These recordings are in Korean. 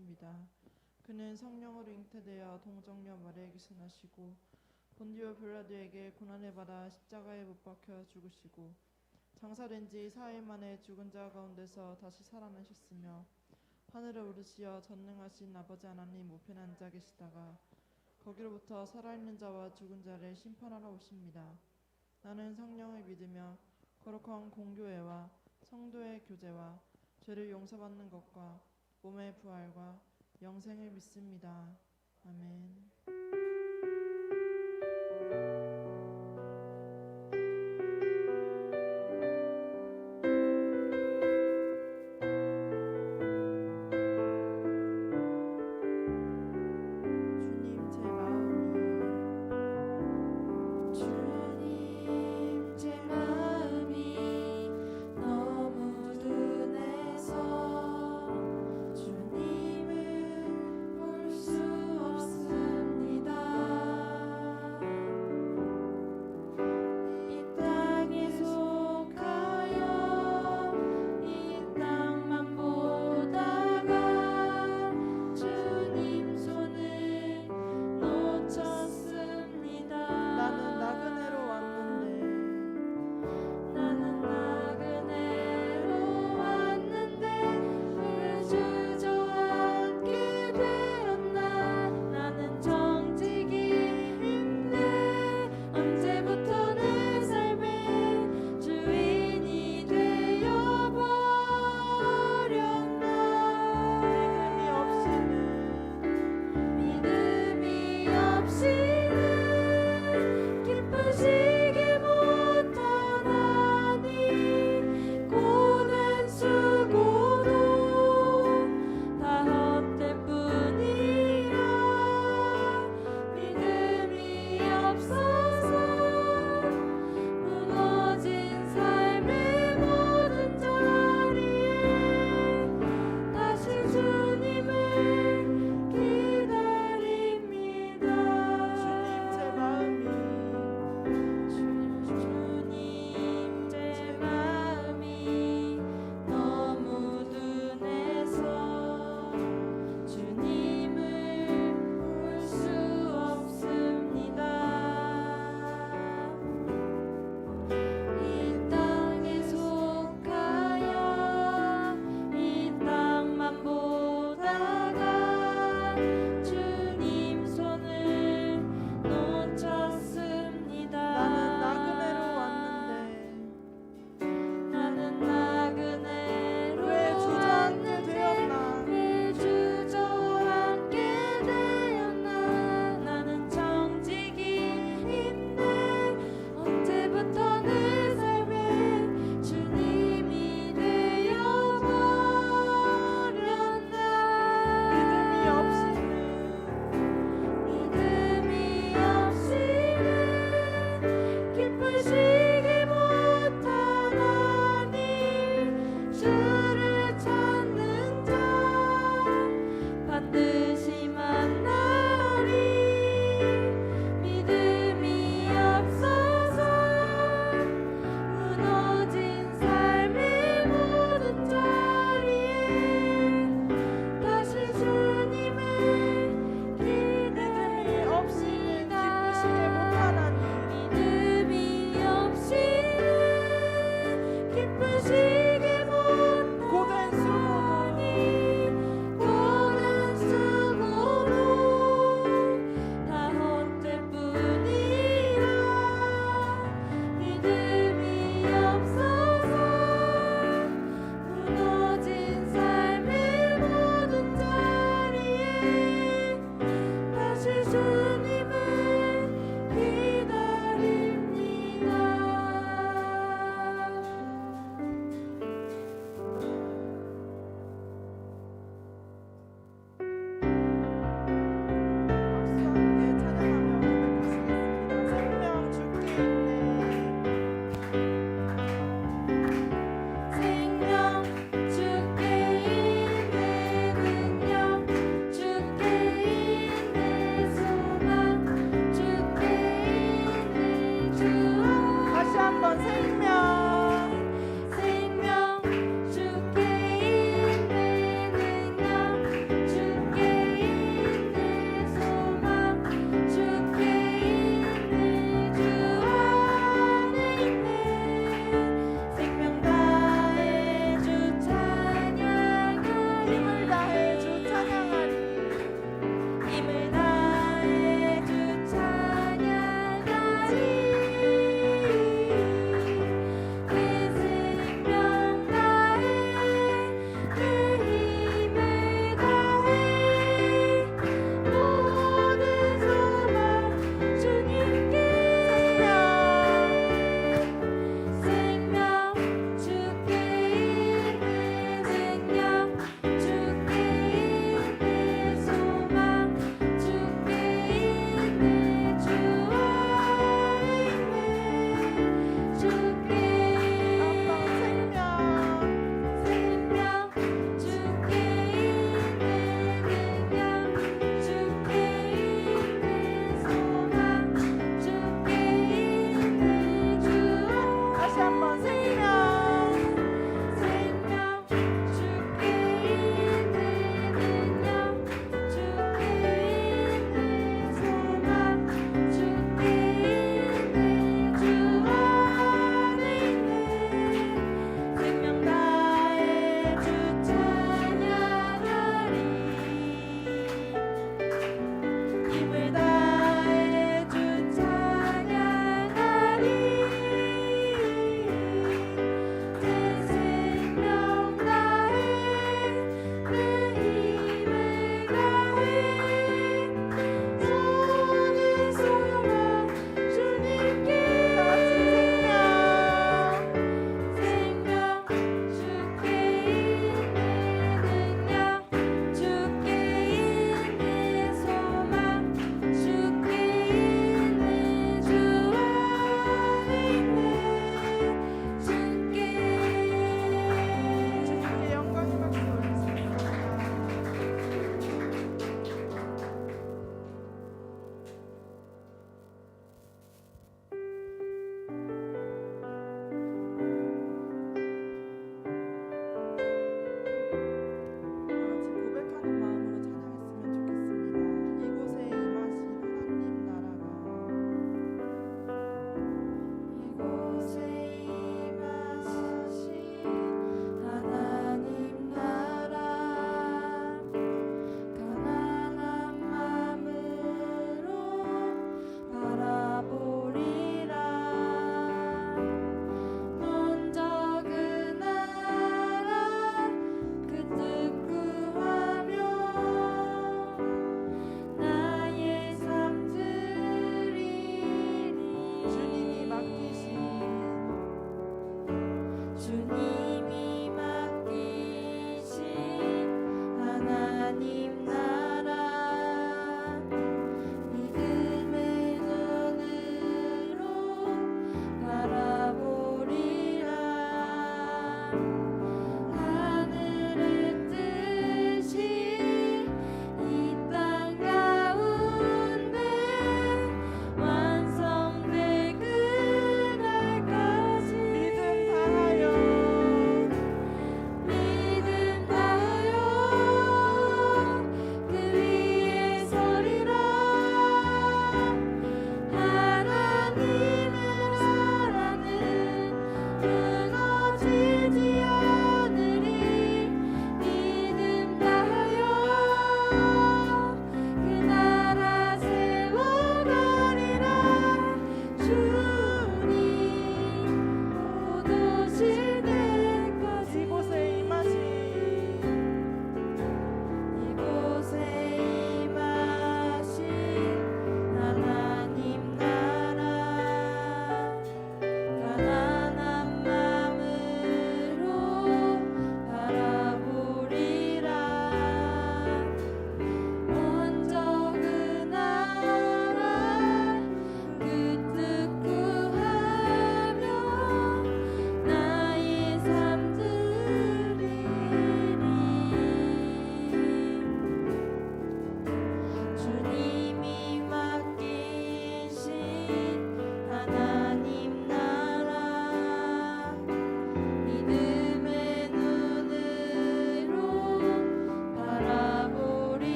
하셨습니다. 그는 성령으로 잉태되어 동정녀 마리아에게 나시고 본디오 빌라도에게 고난을 받아 십자가에 못 박혀 죽으시고 장사된 지 4일 만에 죽은 자 가운데서 다시 살아나셨으며 하늘에 오르시어 전능하신 아버지 하나님 우편에 앉아 계시다가 거기로부터 살아있는 자와 죽은 자를 심판하러 오십니다. 나는 성령을 믿으며 거룩한 공교회와 성도의 교제와 죄를 용서받는 것과 몸의 부활과 영생을 믿습니다. 아멘. 주님 제 마음이 주님 제 마음이 너무 둔해서 주님을 볼 수 없습니다.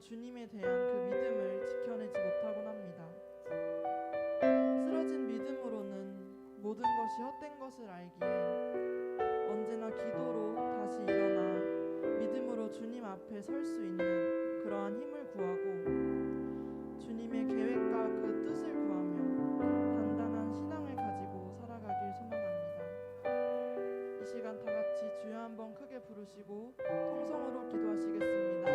주님에 대한 그 믿음을 지켜내지 못하곤 합니다. 쓰러진 믿음으로는 모든 것이 헛된 것을 알기에 언제나 기도로 다시 일어나 믿음으로 주님 앞에 설 수 있는 그러한 힘을 구하고 주님의 계획과 그 뜻을 구하며 단단한 신앙을 가지고 살아가길 소망합니다. 이 시간 다 같이 주여 한번 크게 부르시고 통성으로 기도하시겠습니다.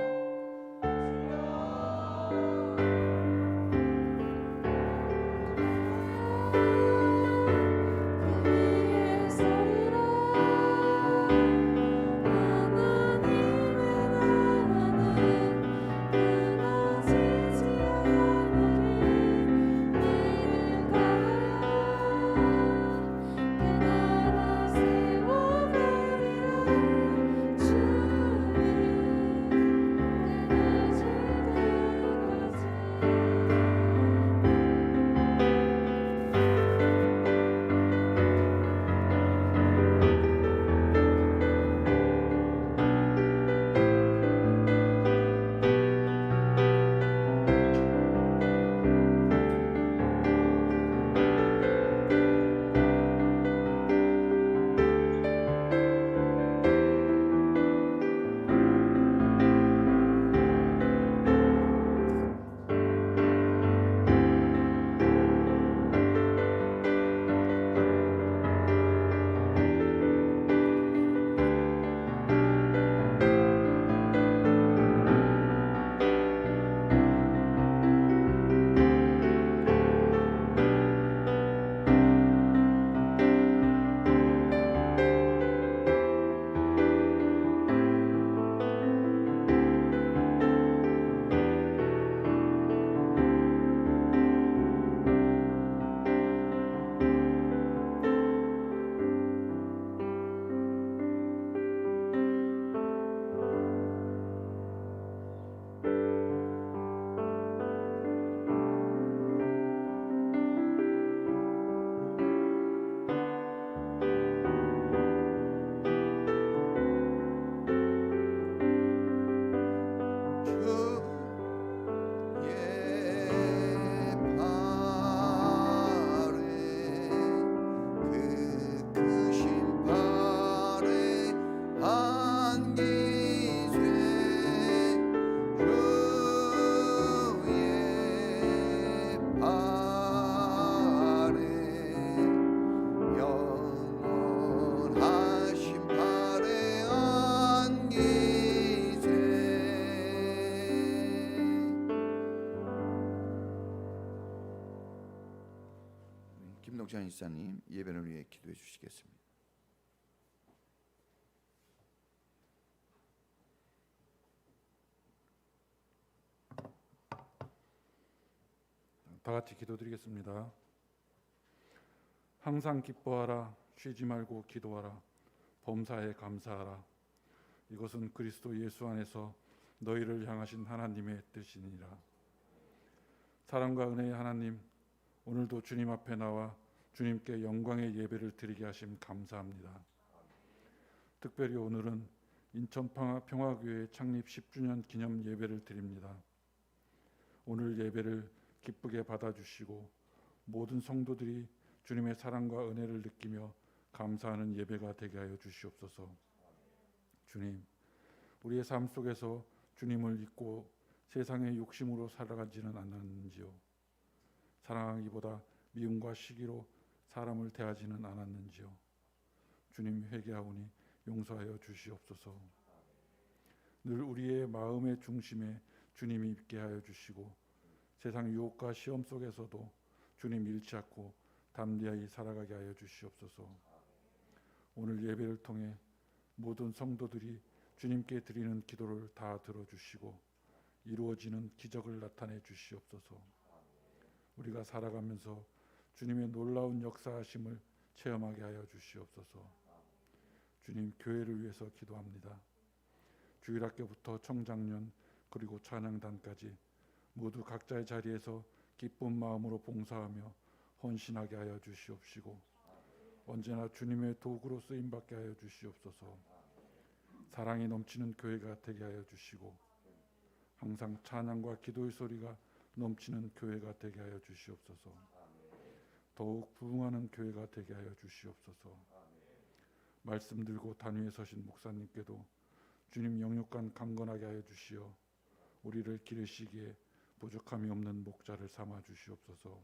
김동찬 이사님 예배를 위해 기도해 주시겠습니다. 다 같이 기도드리겠습니다. 항상 기뻐하라, 쉬지 말고 기도하라, 범사에 감사하라. 이것은 그리스도 예수 안에서 너희를 향하신 하나님의 뜻이니라. 사랑과 은혜의 하나님, 오늘도 주님 앞에 나와 주님께 영광의 예배를 드리게 하심 감사합니다. 특별히 오늘은 인천 평화교회 창립 10주년 기념 예배를 드립니다. 오늘 예배를 기쁘게 받아주시고 모든 성도들이 주님의 사랑과 은혜를 느끼며 감사하는 예배가 되게 하여 주시옵소서. 주님, 우리의 삶 속에서 주님을 잊고 세상의 욕심으로 살아가지는 않았는지요? 사랑하기보다 미움과 시기로 사람을 대하지는 않았는지요? 주님, 회개하오니 용서하여 주시옵소서. 늘 우리의 마음의 중심에 주님이 있게 하여 주시고 세상 유혹과 시험 속에서도 주님 잃지 않고 담대하게 살아가게 하여 주시옵소서. 오늘 예배를 통해 모든 성도들이 주님께 드리는 기도를 다 들어주시고 이루어지는 기적을 나타내 주시옵소서. 우리가 살아가면서 주님의 놀라운 역사하심을 체험하게 하여 주시옵소서. 주님, 교회를 위해서 기도합니다. 주일학교부터 청장년 그리고 찬양단까지 모두 각자의 자리에서 기쁜 마음으로 봉사하며 헌신하게 하여 주시옵시고 언제나 주님의 도구로 쓰임받게 하여 주시옵소서. 사랑이 넘치는 교회가 되게 하여 주시고 항상 찬양과 기도의 소리가 넘치는 교회가 되게 하여 주시옵소서. 더욱 부흥하는 교회가 되게 하여 주시옵소서. 말씀 들고 단위에 서신 목사님께도 주님 영육간 강건하게 하여 주시어 우리를 기르시기에 부족함이 없는 목자를 삼아 주시옵소서.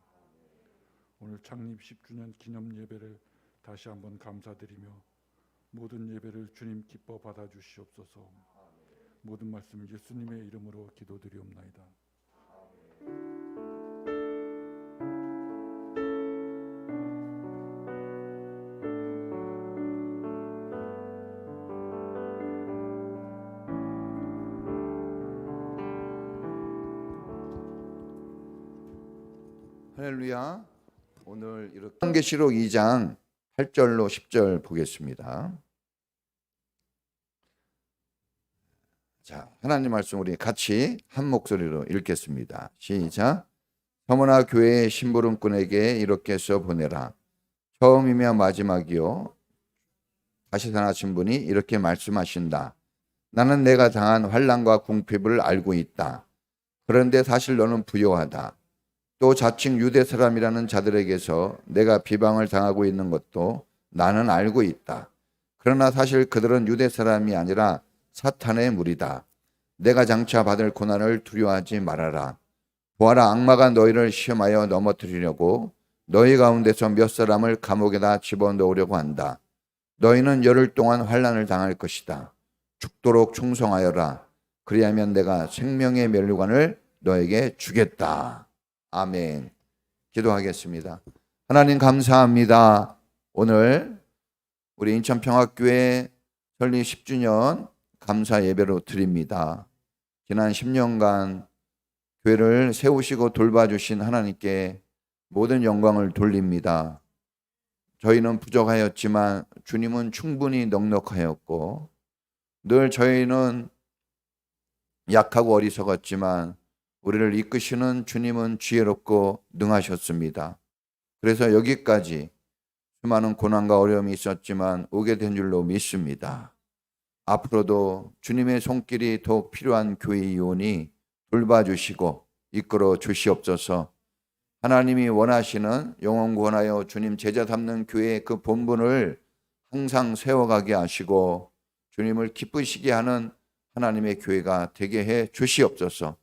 오늘 창립 10주년 기념 예배를 다시 한번 감사드리며 모든 예배를 주님 기뻐 받아 주시옵소서. 모든 말씀 예수님의 이름으로 기도드리옵나이다. 할렐루야. 오늘 이렇게 요한계시록 2장 8절로 10절 보겠습니다. 자, 하나님 말씀 우리 같이 한 목소리로 읽겠습니다. 시작. 서머나 교회의 심부름꾼에게 이렇게 써보내라. 처음이며 마지막이요 다시 사나신 분이 이렇게 말씀하신다. 나는 내가 당한 환난과 궁핍을 알고 있다. 그런데 사실 너는 부요하다. 또 자칭 유대 사람이라는 자들에게서 내가 비방을 당하고 있는 것도 나는 알고 있다. 그러나 사실 그들은 유대 사람이 아니라 사탄의 무리다. 내가 장차 받을 고난을 두려워하지 말아라. 보아라, 악마가 너희를 시험하여 넘어뜨리려고 너희 가운데서 몇 사람을 감옥에다 집어넣으려고 한다. 너희는 열흘 동안 환난을 당할 것이다. 죽도록 충성하여라. 그리하면 내가 생명의 면류관을 너에게 주겠다. 아멘. 기도하겠습니다. 하나님 감사합니다. 오늘 우리 인천평화교회 설립 10주년 감사 예배로 드립니다. 지난 10년간 교회를 세우시고 돌봐주신 하나님께 모든 영광을 돌립니다. 저희는 부족하였지만 주님은 충분히 넉넉하였고 늘 저희는 약하고 어리석었지만 우리를 이끄시는 주님은 지혜롭고 능하셨습니다. 그래서 여기까지 수많은 고난과 어려움이 있었지만 오게 된 줄로 믿습니다. 앞으로도 주님의 손길이 더욱 필요한 교회이오니 돌봐주시고 이끌어 주시옵소서. 하나님이 원하시는 영원 구원하여 주님 제자 삼는 교회의 그 본분을 항상 세워가게 하시고 주님을 기쁘시게 하는 하나님의 교회가 되게 해 주시옵소서.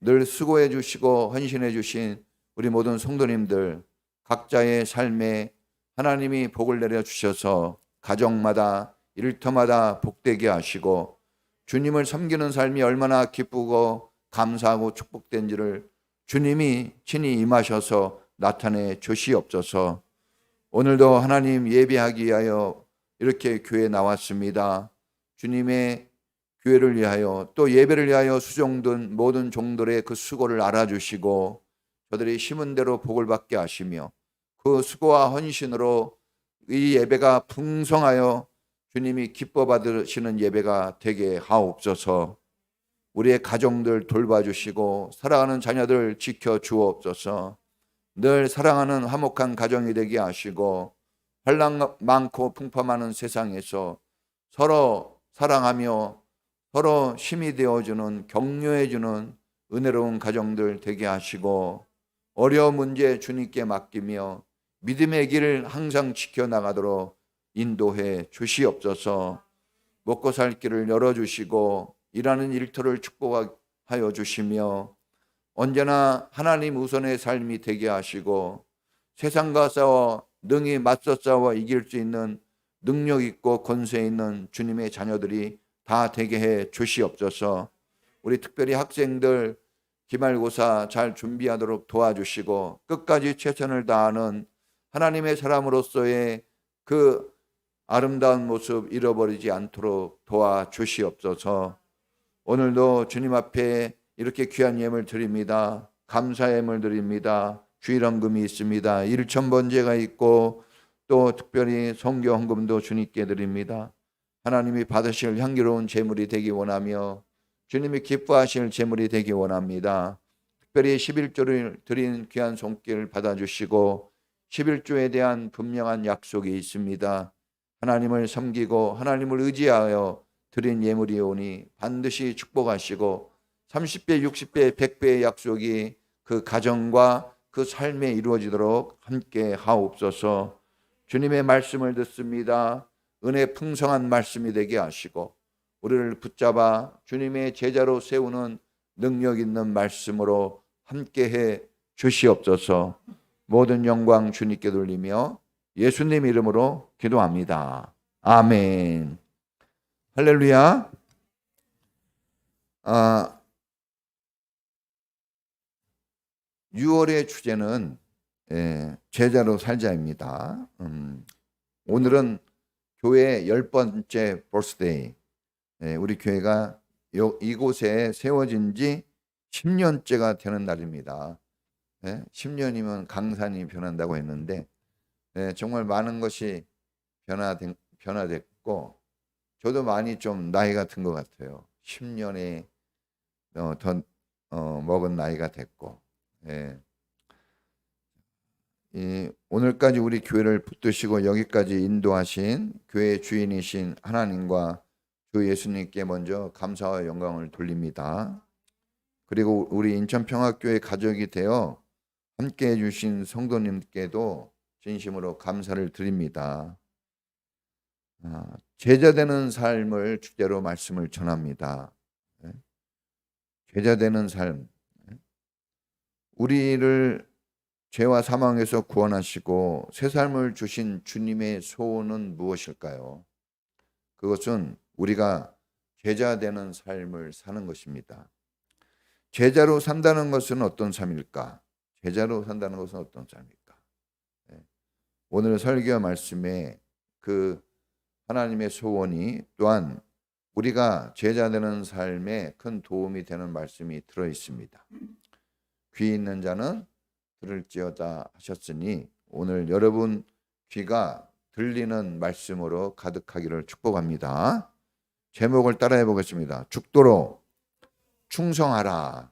늘 수고해 주시고 헌신해 주신 우리 모든 성도님들 각자의 삶에 하나님이 복을 내려 주셔서 가정마다 일터마다 복되게 하시고 주님을 섬기는 삶이 얼마나 기쁘고 감사하고 축복된지를 주님이 친히 임하셔서 나타내 주시옵소서. 오늘도 하나님 예배하기 위하여 이렇게 교회에 나왔습니다. 주님의 교회를 위하여 또 예배를 위하여 수종든 모든 종들의 그 수고를 알아주시고 저들이 심은 대로 복을 받게 하시며 그 수고와 헌신으로 이 예배가 풍성하여 주님이 기뻐 받으시는 예배가 되게 하옵소서. 우리의 가정들 돌봐주시고 사랑하는 자녀들 지켜주옵소서. 늘 사랑하는 화목한 가정이 되게 하시고 환난 많고 풍파많은 세상에서 서로 사랑하며 서로 힘이 되어주는 격려해주는 은혜로운 가정들 되게 하시고 어려운 문제 주님께 맡기며 믿음의 길을 항상 지켜나가도록 인도해 주시옵소서. 먹고 살 길을 열어주시고 일하는 일터를 축복하여 주시며 언제나 하나님 우선의 삶이 되게 하시고 세상과 싸워 능히 맞서 싸워 이길 수 있는 능력 있고 권세 있는 주님의 자녀들이 다 되게 해 주시옵소서. 우리 특별히 학생들 기말고사 잘 준비하도록 도와주시고 끝까지 최선을 다하는 하나님의 사람으로서의 그 아름다운 모습 잃어버리지 않도록 도와주시옵소서. 오늘도 주님 앞에 이렇게 귀한 예물 드립니다. 감사 예물 드립니다. 주일헌금이 있습니다. 1,000번제가 있고 또 특별히 성교 헌금도 주님께 드립니다. 하나님이 받으실 향기로운 제물이 되기 원하며 주님이 기뻐하실 제물이 되기 원합니다. 특별히 11조를 드린 귀한 손길 받아주시고 11조에 대한 분명한 약속이 있습니다. 하나님을 섬기고 하나님을 의지하여 드린 예물이 오니 반드시 축복하시고 30배, 60배, 100배의 약속이 그 가정과 그 삶에 이루어지도록 함께 하옵소서. 주님의 말씀을 듣습니다. 은혜 풍성한 말씀이 되게 하시고 우리를 붙잡아 주님의 제자로 세우는 능력 있는 말씀으로 함께해 주시옵소서. 모든 영광 주님께 돌리며 예수님 이름으로 기도합니다. 아멘. 할렐루야. 6월의 주제는 제자로 살자입니다. 오늘은 교회 10번째 버스데이. 우리 교회가 이곳에 세워진 지 10년째가 되는 날입니다. 10년이면 강산이 변한다고 했는데 정말 많은 것이 변화됐고 저도 많이 좀 나이가 든 것 같아요. 10년에 더 먹은 나이가 됐고 오늘까지 우리 교회를 붙드시고 여기까지 인도하신 교회의 주인이신 하나님과 주 예수님께 먼저 감사와 영광을 돌립니다. 그리고 우리 인천평화교회 가족이 되어 함께해 주신 성도님께도 진심으로 감사를 드립니다. 제자되는 삶을 주제로 말씀을 전합니다. 제자되는 삶. 우리를 죄와 사망에서 구원하시고 새 삶을 주신 주님의 소원은 무엇일까요? 그것은 우리가 제자되는 삶을 사는 것입니다. 제자로 산다는 것은 어떤 삶일까? 제자로 산다는 것은 어떤 삶일까? 오늘 설교 말씀에 그 하나님의 소원이 또한 우리가 제자되는 삶에 큰 도움이 되는 말씀이 들어 있습니다. 귀 있는 자는 들을지어다 하셨으니 오늘 여러분 귀가 들리는 말씀으로 가득하기를 축복합니다. 제목을 따라해 보겠습니다. 죽도록 충성하라.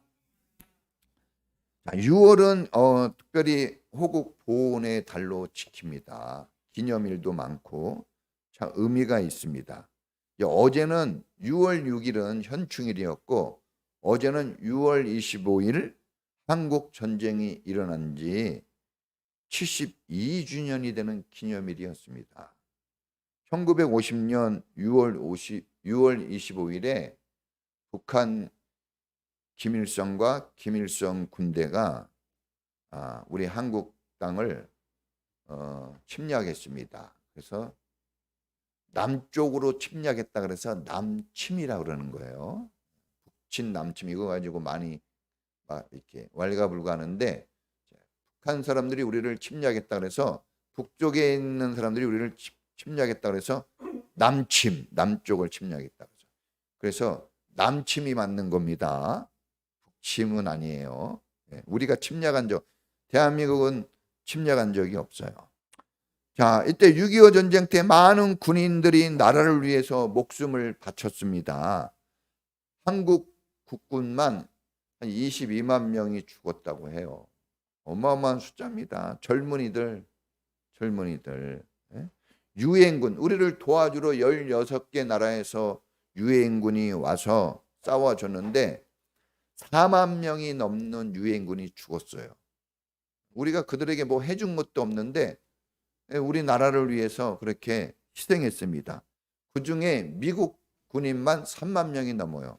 6월은 특별히 호국 보훈의 달로 지킵니다. 기념일도 많고 참 의미가 있습니다. 어제는 6월 6일은 현충일이었고 어제는 6월 25일 한국 전쟁이 일어난 지 72주년이 되는 기념일이었습니다. 1950년 6월 25일에 북한 김일성과 김일성 군대가 우리 한국 땅을 침략했습니다. 그래서 남쪽으로 침략했다 그래서 남침이라고 그러는 거예요. 북침 남침 이거 가지고 많이 이렇게 왈가불가하는데 북한 사람들이 우리를 침략했다 그래서 북쪽에 있는 사람들이 우리를 침략했다 그래서 남침 남쪽을 침략했다 그래서 남침이 맞는 겁니다. 북침은 아니에요. 우리가 침략한 적 대한민국은 침략한 적이 없어요. 자, 이때 6.25 전쟁 때 많은 군인들이 나라를 위해서 목숨을 바쳤습니다. 한국 국군만 한 22만 명이 죽었다고 해요. 어마어마한 숫자입니다. 젊은이들. 유엔군, 우리를 도와주러 16개 나라에서 유엔군이 와서 싸워줬는데 4만 명이 넘는 유엔군이 죽었어요. 우리가 그들에게 뭐 해준 것도 없는데 우리나라를 위해서 그렇게 희생했습니다. 그중에 미국 군인만 3만 명이 넘어요.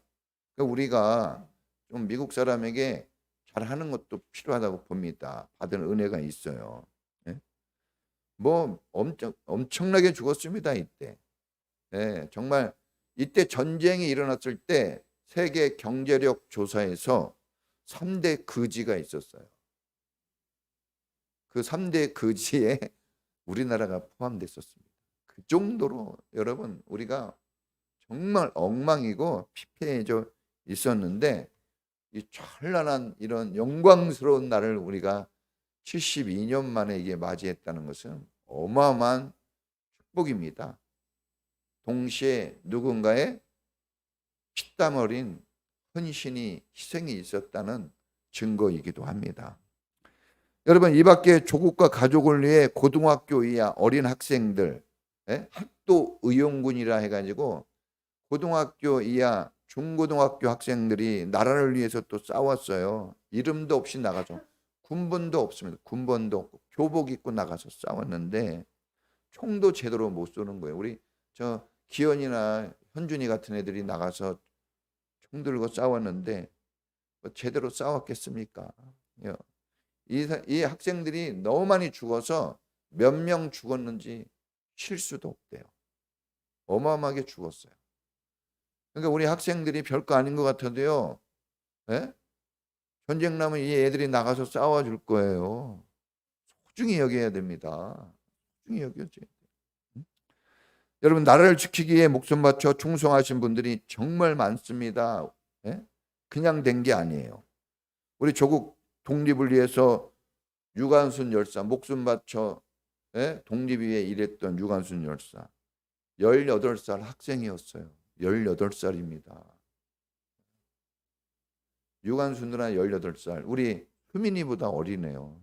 그러니까 우리가 좀 미국 사람에게 잘하는 것도 필요하다고 봅니다. 받은 은혜가 있어요. 뭐 엄청나게 죽었습니다. 이때. 정말 이때 전쟁이 일어났을 때 세계 경제력 조사에서 3대 거지가 있었어요. 그 3대 거지에 우리나라가 포함됐었습니다. 그 정도로 여러분 우리가 정말 엉망이고 피폐해져 있었는데 이 찬란한 이런 영광스러운 날을 우리가 72년 만에 이게 맞이했다는 것은 어마어마한 축복입니다. 동시에 누군가의 피땀 어린 헌신이 희생이 있었다는 증거이기도 합니다. 여러분 이 밖에 조국과 가족을 위해 고등학교 이하 어린 학생들 학도 의용군이라 해가지고 고등학교 이하 중고등학교 학생들이 나라를 위해서 또 싸웠어요. 이름도 없이 나가서 군번도 없습니다. 군번도 없고 교복 입고 나가서 싸웠는데 총도 제대로 못 쏘는 거예요. 우리 저 기현이나 현준이 같은 애들이 나가서 총 들고 싸웠는데 뭐 제대로 싸웠겠습니까? 이 학생들이 너무 많이 죽어서 몇 명 죽었는지 쉴 수도 없대요. 어마어마하게 죽었어요. 그러니까 우리 학생들이 별거 아닌 것 같아도요. 예? 전쟁 나면 이 애들이 나가서 싸워줄 거예요. 소중히 여겨야 됩니다. 소중히 여겨야지. 여러분 나라를 지키기 위해 목숨 바쳐 충성하신 분들이 정말 많습니다. 예? 그냥 된 게 아니에요. 우리 조국 독립을 위해서 유관순 열사 목숨 바쳐 독립 위해 일했던 유관순 열사 18살 학생이었어요. 18살입니다. 유관순 누나 18살. 우리 효민이보다 어리네요.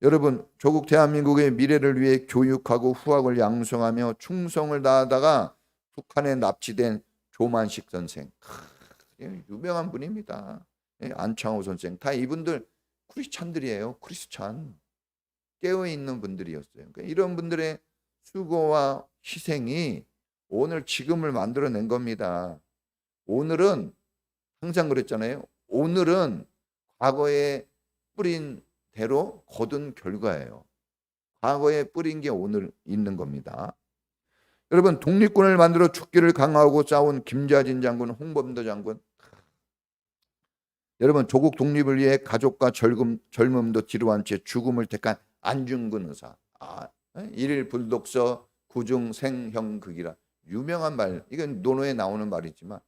여러분 조국 대한민국의 미래를 위해 교육하고 후학을 양성하며 충성을 다하다가 북한에 납치된 조만식 선생. 유명한 분입니다. 안창호 선생. 다 이분들 크리스찬들이에요. 크리스찬. 깨어있는 분들이었어요. 그러니까 이런 분들의 수고와 희생이 오늘 지금을 만들어낸 겁니다. 오늘은 항상 그랬잖아요. 오늘은 과거에 뿌린 대로 거둔 결과예요. 과거에 뿌린 게 오늘 있는 겁니다. 여러분 독립군을 만들어 죽기를 강화하고 싸운 김자진 장군, 홍범도 장군. 여러분 조국 독립을 위해 가족과 젊음도 뒤로한 채 죽음을 택한 안중근 의사. 일일 불독서 구중 생형극이라 유명한 말. 이건 논어에 나오는 말이지만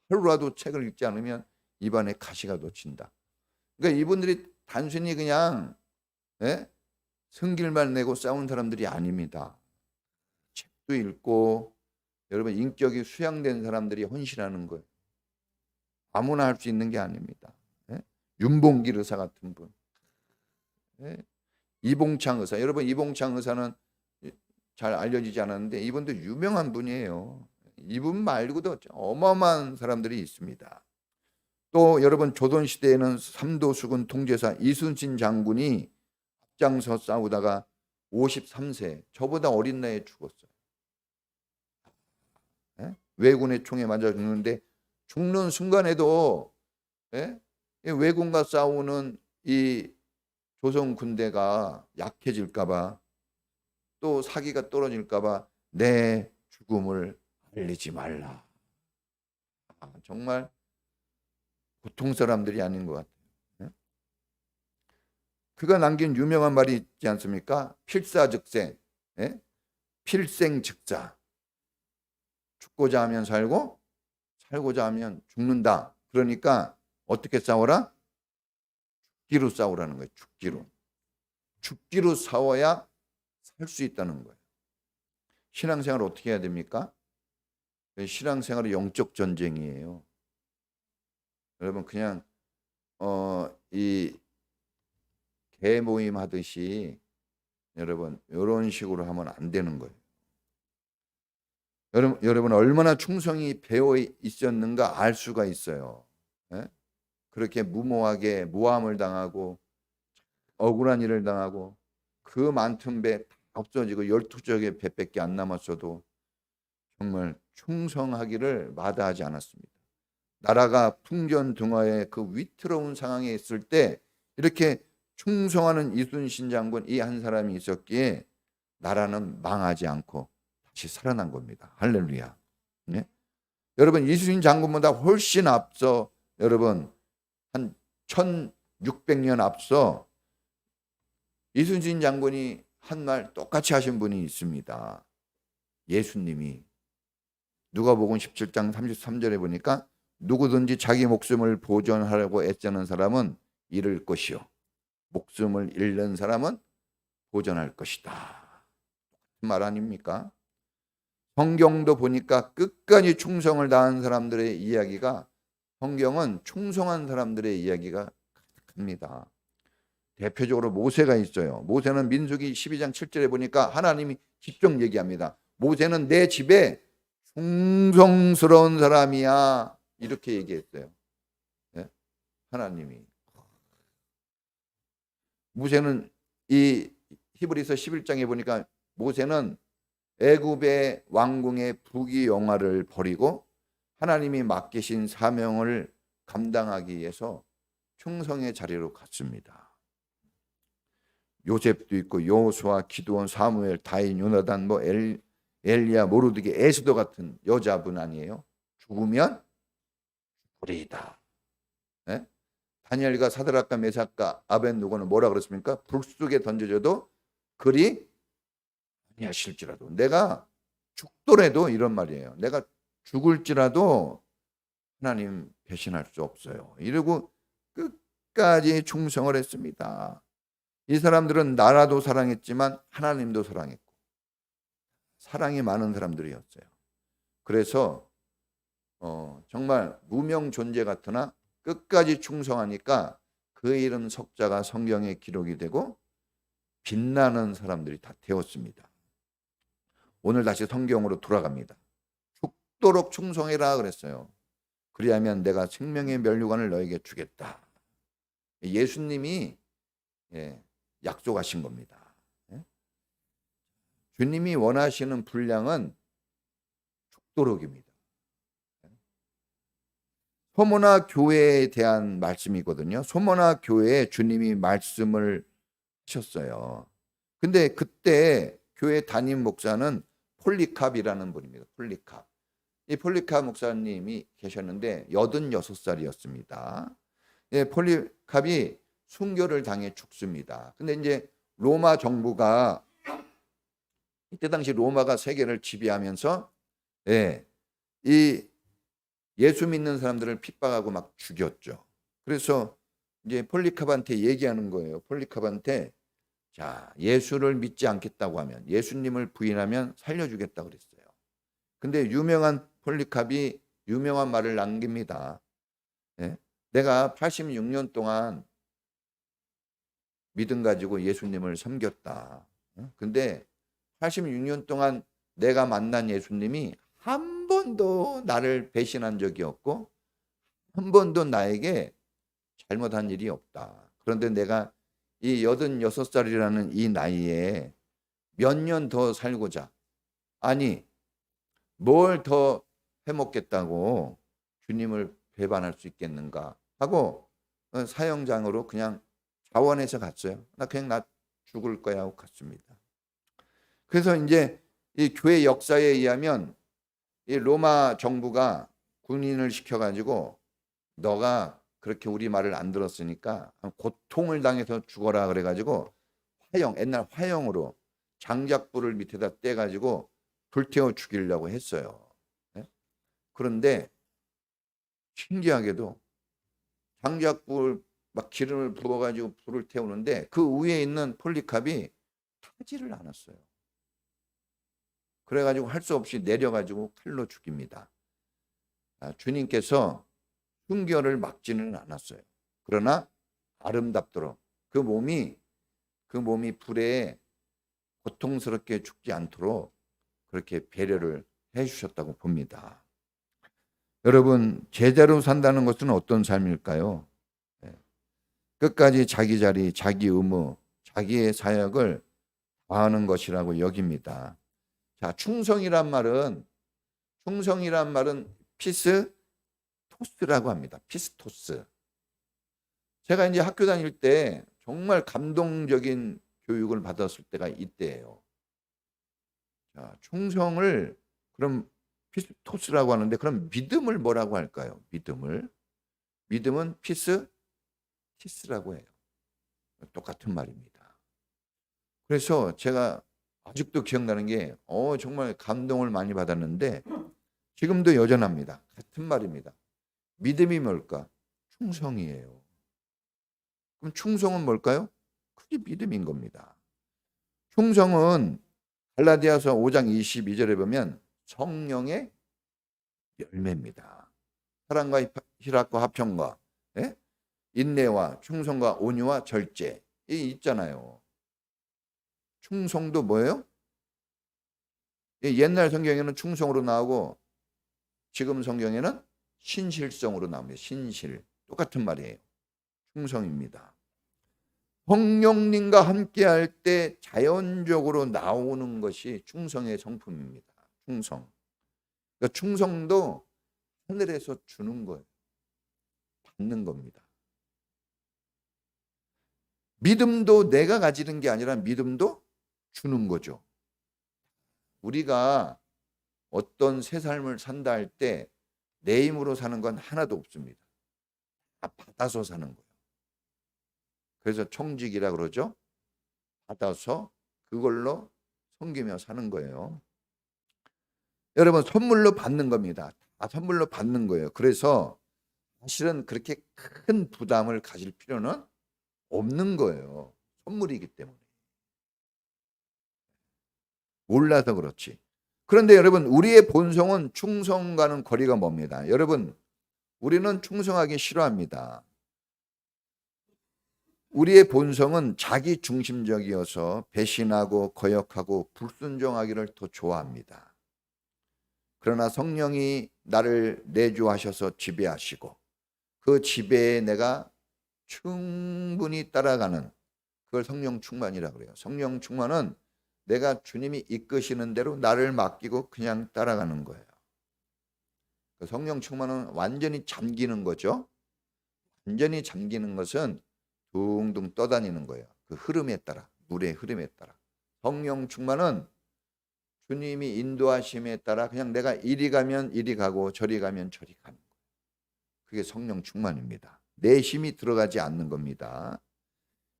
하루라도 책을 읽지 않으면 입안에 가시가 돋친다. 그러니까 이분들이 단순히 그냥 승길만 내고 싸운 사람들이 아닙니다. 책도 읽고 여러분 인격이 수양된 사람들이 헌신하는 거예요. 아무나 할 수 있는 게 아닙니다. 윤봉길 의사 같은 분, 이봉창 의사. 여러분 이봉창 의사는 잘 알려지지 않았는데 이분도 유명한 분이에요. 이분 말고도 어마어마한 사람들이 있습니다. 또 여러분 조선시대에는 삼도수군 통제사 이순신 장군이 앞장서 싸우다가 53세 저보다 어린 나이에 죽었어요. 왜군의 총에 맞아 죽는데 죽는 순간에도 왜군과 싸우는 이 조선 군대가 약해질까 봐 또 사기가 떨어질까 봐 내 죽음을 알리지 말라. 정말 보통 사람들이 아닌 것 같아요. 그가 남긴 유명한 말이 있지 않습니까? 필사즉생, 필생즉사. 죽고자 하면 살고 살고자 하면 죽는다. 그러니까 어떻게 싸워라? 죽기로 싸우라는 거예요. 죽기로 싸워야 살 수 있다는 거예요. 신앙생활 어떻게 해야 됩니까? 신앙생활은 영적 전쟁이에요. 여러분 그냥 이 개모임 하듯이 여러분 이런 식으로 하면 안 되는 거예요. 여러분 얼마나 충성이 배어 있었는가 알 수가 있어요. 그렇게 무모하게 모함을 당하고 억울한 일을 당하고 그 많던 배 없어지고 12척의 배밖에 안 남았어도 정말 충성하기를 마다하지 않았습니다. 나라가 풍전등화의 그 위태로운 상황에 있을 때 이렇게 충성하는 이순신 장군 이 한 사람이 있었기에 나라는 망하지 않고 다시 살아난 겁니다. 할렐루야. 여러분 이순신 장군보다 훨씬 앞서 여러분 한 1600년 앞서 이순신 장군이 한 말 똑같이 하신 분이 있습니다. 예수님이 누가복음 17장 33절에 보니까 누구든지 자기 목숨을 보존하려고 애쓰는 사람은 잃을 것이요 목숨을 잃는 사람은 보존할 것이다. 말 아닙니까? 성경도 보니까 끝까지 충성을 다한 사람들의 이야기가 성경은 충성한 사람들의 이야기가 가득합니다. 대표적으로 모세가 있어요. 모세는 민수기 12장 7절에 보니까 하나님이 직접 얘기합니다. 모세는 내 집에 충성스러운 사람이야. 이렇게 얘기했어요. 예? 하나님이. 모세는 이 히브리서 11장에 보니까 모세는 애굽의 왕궁의 부귀영화를 버리고 하나님이 맡기신 사명을 감당하기 위해서 충성의 자리로 갔습니다. 요셉도 있고 여호수아, 기드온, 사무엘, 다윗, 요나단, 엘리야, 모르드게, 에스더 같은 여자분 아니에요? 죽으면 죽으리이다. 네? 다니엘과 사드락과 메삭과 아벳노고는 뭐라 그랬습니까? 불 속에 던져져도 그리 아니하실지라도, 내가 죽더라도, 이런 말이에요. 내가 죽을지라도 하나님 배신할 수 없어요. 이러고 끝까지 충성을 했습니다. 이 사람들은 나라도 사랑했지만 하나님도 사랑했고 사랑이 많은 사람들이었어요. 그래서 정말 무명 존재 같으나 끝까지 충성하니까 그 이름 석자가 성경에 기록이 되고 빛나는 사람들이 다 되었습니다. 오늘 다시 성경으로 돌아갑니다. 죽도록 충성해라 그랬어요. 그리하면 내가 생명의 면류관을 너에게 주겠다. 예수님이 약속하신 겁니다. 주님이 원하시는 분량은 죽도록입니다. 소모나 교회에 대한 말씀이거든요. 소모나 교회에 주님이 말씀을 하셨어요. 근데 그때 교회 담임 목사는 폴리캅이라는 분입니다. 폴리캅. 이 폴리캅 목사님이 계셨는데 86살이었습니다. 폴리캅이 순교를 당해 죽습니다. 근데 이제 로마 정부가 이때 당시 로마가 세계를 지배하면서 이 예수 믿는 사람들을 핍박하고 막 죽였죠. 그래서 이제 폴리캅한테 얘기하는 거예요. 폴리캅한테 자, 예수를 믿지 않겠다고 하면, 예수님을 부인하면 살려주겠다고 그랬어요. 근데 유명한 폴리캅이 유명한 말을 남깁니다. 내가 86년 동안 믿음 가지고 예수님을 섬겼다. 근데 86년 동안 내가 만난 예수님이 한 번도 나를 배신한 적이 없고 한 번도 나에게 잘못한 일이 없다. 그런데 내가 이 86살이라는 이 나이에 몇 년 더 살고자, 아니 뭘 더 해먹겠다고 주님을 배반할 수 있겠는가 하고 사형장으로 그냥 자원해서 갔어요. 나 죽을 거야 하고 갔습니다. 그래서 이제 이 교회 역사에 의하면 이 로마 정부가 군인을 시켜가지고 너가 그렇게 우리 말을 안 들었으니까 고통을 당해서 죽어라 그래가지고 옛날 화형으로 장작불을 밑에다 떼가지고 불태워 죽이려고 했어요. 그런데 신기하게도 장작불 막 기름을 부어가지고 불을 태우는데 그 위에 있는 폴리캅이 타지를 않았어요. 그래가지고 할 수 없이 내려가지고 칼로 죽입니다. 주님께서 순교를 막지는 않았어요. 그러나 아름답도록 그 몸이 불에 고통스럽게 죽지 않도록 그렇게 배려를 해주셨다고 봅니다. 여러분, 제자로 산다는 것은 어떤 삶일까요? 끝까지 자기 자리, 자기 의무, 자기의 사역을 다하는 것이라고 여깁니다. 자, 충성이란 말은 피스토스라고 합니다. 피스토스. 제가 이제 학교 다닐 때 정말 감동적인 교육을 받았을 때가 이때예요. 자, 충성을 그럼 피스토스라고 하는데 그럼 믿음을 뭐라고 할까요? 믿음은 피스라고 해요. 똑같은 말입니다. 그래서 제가 아직도 기억나는 게 정말 감동을 많이 받았는데 지금도 여전합니다. 같은 말입니다. 믿음이 뭘까? 충성이에요. 그럼 충성은 뭘까요? 그게 믿음인 겁니다. 충성은 갈라디아서 5장 22절에 보면 성령의 열매입니다. 사랑과 희락과 화평과 인내와 충성과 온유와 절제 이 있잖아요. 충성도 뭐예요? 옛날 성경에는 충성으로 나오고 지금 성경에는 신실성으로 나옵니다. 신실. 똑같은 말이에요. 충성입니다. 성령님과 함께 할 때 자연적으로 나오는 것이 충성의 성품입니다. 충성. 그러니까 충성도 하늘에서 주는 거예요. 받는 겁니다. 믿음도 내가 가지는 게 아니라 믿음도 주는 거죠. 우리가 어떤 새 삶을 산다 할 때 내 힘으로 사는 건 하나도 없습니다. 다 받아서 사는 거예요. 그래서 청직이라 그러죠. 받아서 그걸로 섬기며 사는 거예요. 여러분, 선물로 받는 겁니다. 다 선물로 받는 거예요. 그래서 사실은 그렇게 큰 부담을 가질 필요는 없는 거예요. 선물이기 때문에. 몰라서 그렇지. 그런데 여러분, 우리의 본성은 충성과는 거리가 멉니다. 여러분, 우리는 충성하기 싫어합니다. 우리의 본성은 자기 중심적이어서 배신하고 거역하고 불순종하기를 더 좋아합니다. 그러나 성령이 나를 내주하셔서 지배하시고 그 지배에 내가 충분히 따라가는, 그걸 성령 충만이라고 그래요. 성령 충만은 내가 주님이 이끄시는 대로 나를 맡기고 그냥 따라가는 거예요. 성령 충만은 완전히 잠기는 거죠. 완전히 잠기는 것은 둥둥 떠다니는 거예요. 그 흐름에 따라, 물의 흐름에 따라. 성령 충만은 주님이 인도하심에 따라 그냥 내가 이리 가면 이리 가고 저리 가면 저리 가는 거예요. 그게 성령 충만입니다. 내 힘이 들어가지 않는 겁니다.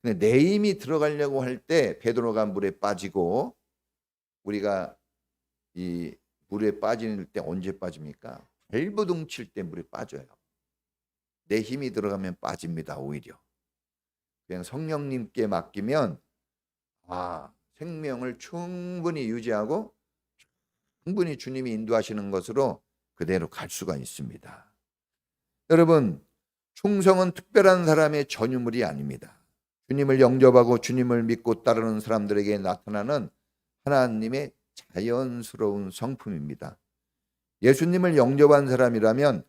근데 내 힘이 들어가려고 할 때 베드로가 물에 빠지고, 우리가 이 물에 빠질 때 언제 빠집니까? 발버둥 칠 때 물에 빠져요. 내 힘이 들어가면 빠집니다. 오히려 그냥 성령님께 맡기면 생명을 충분히 유지하고 충분히 주님이 인도하시는 것으로 그대로 갈 수가 있습니다. 여러분, 충성은 특별한 사람의 전유물이 아닙니다. 주님을 영접하고 주님을 믿고 따르는 사람들에게 나타나는 하나님의 자연스러운 성품입니다. 예수님을 영접한 사람이라면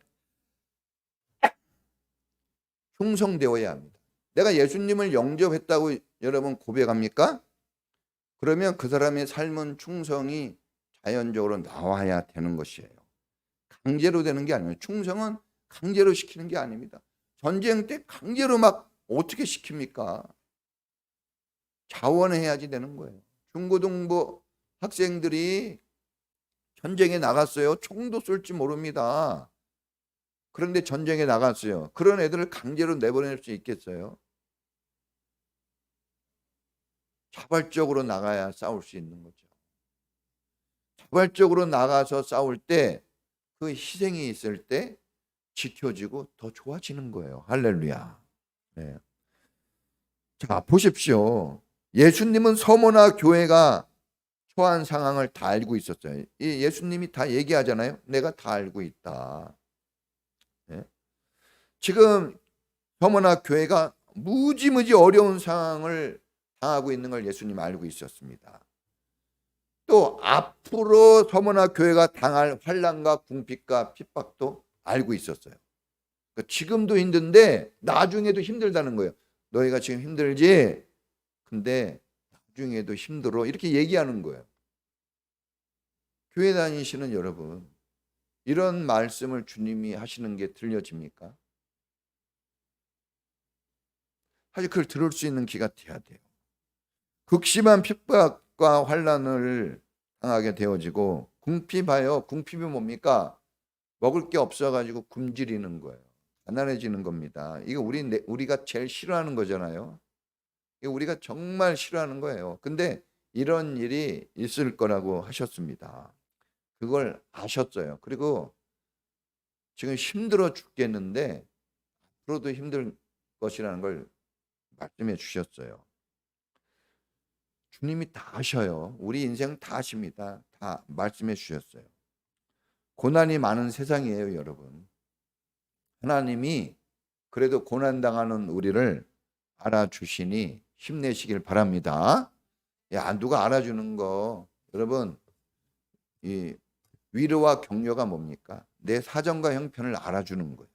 충성되어야 합니다. 내가 예수님을 영접했다고 여러분 고백합니까? 그러면 그 사람의 삶은 충성이 자연적으로 나와야 되는 것이에요. 강제로 되는 게 아니에요. 충성은 강제로 시키는 게 아닙니다. 전쟁 때 강제로 막 어떻게 시킵니까? 자원해야지 되는 거예요. 중고등부 학생들이 전쟁에 나갔어요. 총도 쏠지 모릅니다. 그런데 전쟁에 나갔어요. 그런 애들을 강제로 내보낼 수 있겠어요? 자발적으로 나가야 싸울 수 있는 거죠. 자발적으로 나가서 싸울 때 그 희생이 있을 때 지켜지고 더 좋아지는 거예요. 할렐루야. 네. 자, 보십시오. 예수님은 서머나 교회가 처한 상황을 다 알고 있었어요. 이 예수님이 다 얘기하잖아요. 내가 다 알고 있다. 네. 지금 서머나 교회가 무지무지 어려운 상황을 당하고 있는 걸 예수님 알고 있었습니다. 또 앞으로 서머나 교회가 당할 환난과 궁핍과 핍박도 알고 있었어요. 그러니까 지금도 힘든데 나중에도 힘들다는 거예요. 너희가 지금 힘들지? 근데 나중에도 힘들어. 이렇게 얘기하는 거예요. 교회 다니시는 여러분, 이런 말씀을 주님이 하시는 게 들려집니까? 사실 그걸 들을 수 있는 귀가 돼야 돼요. 극심한 핍박과 환난을 당하게 되어지고 궁핍하여, 궁핍이 뭡니까? 먹을 게 없어가지고 굶주리는 거예요. 가난해지는 겁니다. 이거 우리가 제일 싫어하는 거잖아요. 이거 우리가 정말 싫어하는 거예요. 근데 이런 일이 있을 거라고 하셨습니다. 그걸 아셨어요. 그리고 지금 힘들어 죽겠는데 앞으로도 힘들 것이라는 걸 말씀해 주셨어요. 주님이 다 아셔요. 우리 인생 다 아십니다. 다 말씀해 주셨어요. 고난이 많은 세상이에요, 여러분. 하나님이 그래도 고난당하는 우리를 알아주시니 힘내시길 바랍니다. 누가 알아주는 거, 여러분, 이 위로와 격려가 뭡니까? 내 사정과 형편을 알아주는 거예요.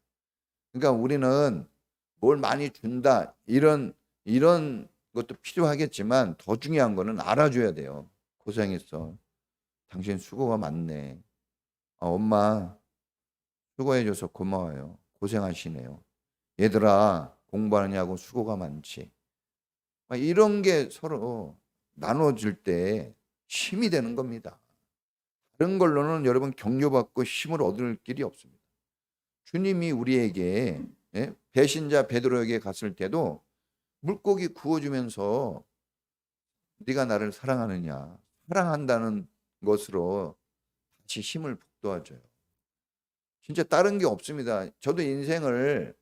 그러니까 우리는 뭘 많이 준다 이런 것도 필요하겠지만 더 중요한 거는 알아줘야 돼요. 고생했어. 당신 수고가 많네. 엄마 수고해줘서 고마워요. 고생하시네요. 얘들아 공부하느냐고 수고가 많지. 이런 게 서로 나눠줄 때 힘이 되는 겁니다. 다른 걸로는 여러분 격려받고 힘을 얻을 길이 없습니다. 주님이 우리에게 배신자 베드로에게 갔을 때도 물고기 구워주면서 네가 나를 사랑하느냐, 사랑한다는 것으로 다시 힘을 북돋아줘요. 진짜 다른 게 없습니다. 저도 인생을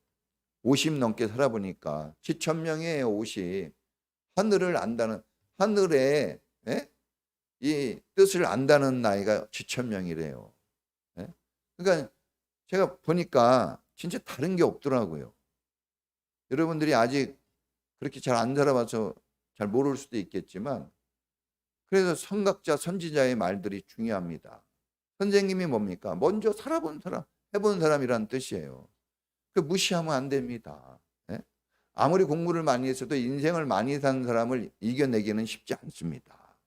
50 넘게 살아보니까 지천명이에요. 50. 하늘을 안다는, 하늘의 이 뜻을 안다는 나이가 지천명이래요. 그러니까 제가 보니까 진짜 다른 게 없더라고요. 여러분들이 아직 그렇게 잘 안 살아봐서 잘 모를 수도 있겠지만 그래서 선각자 선지자의 말들이 중요합니다. 선생님이 뭡니까? 먼저 살아본 사람, 해본 사람이란 뜻이에요. 그 무시하면 안 됩니다. 아무리 공부를 많이 했어도 인생을 많이 산 사람을 이겨내기는 쉽지 않습니다.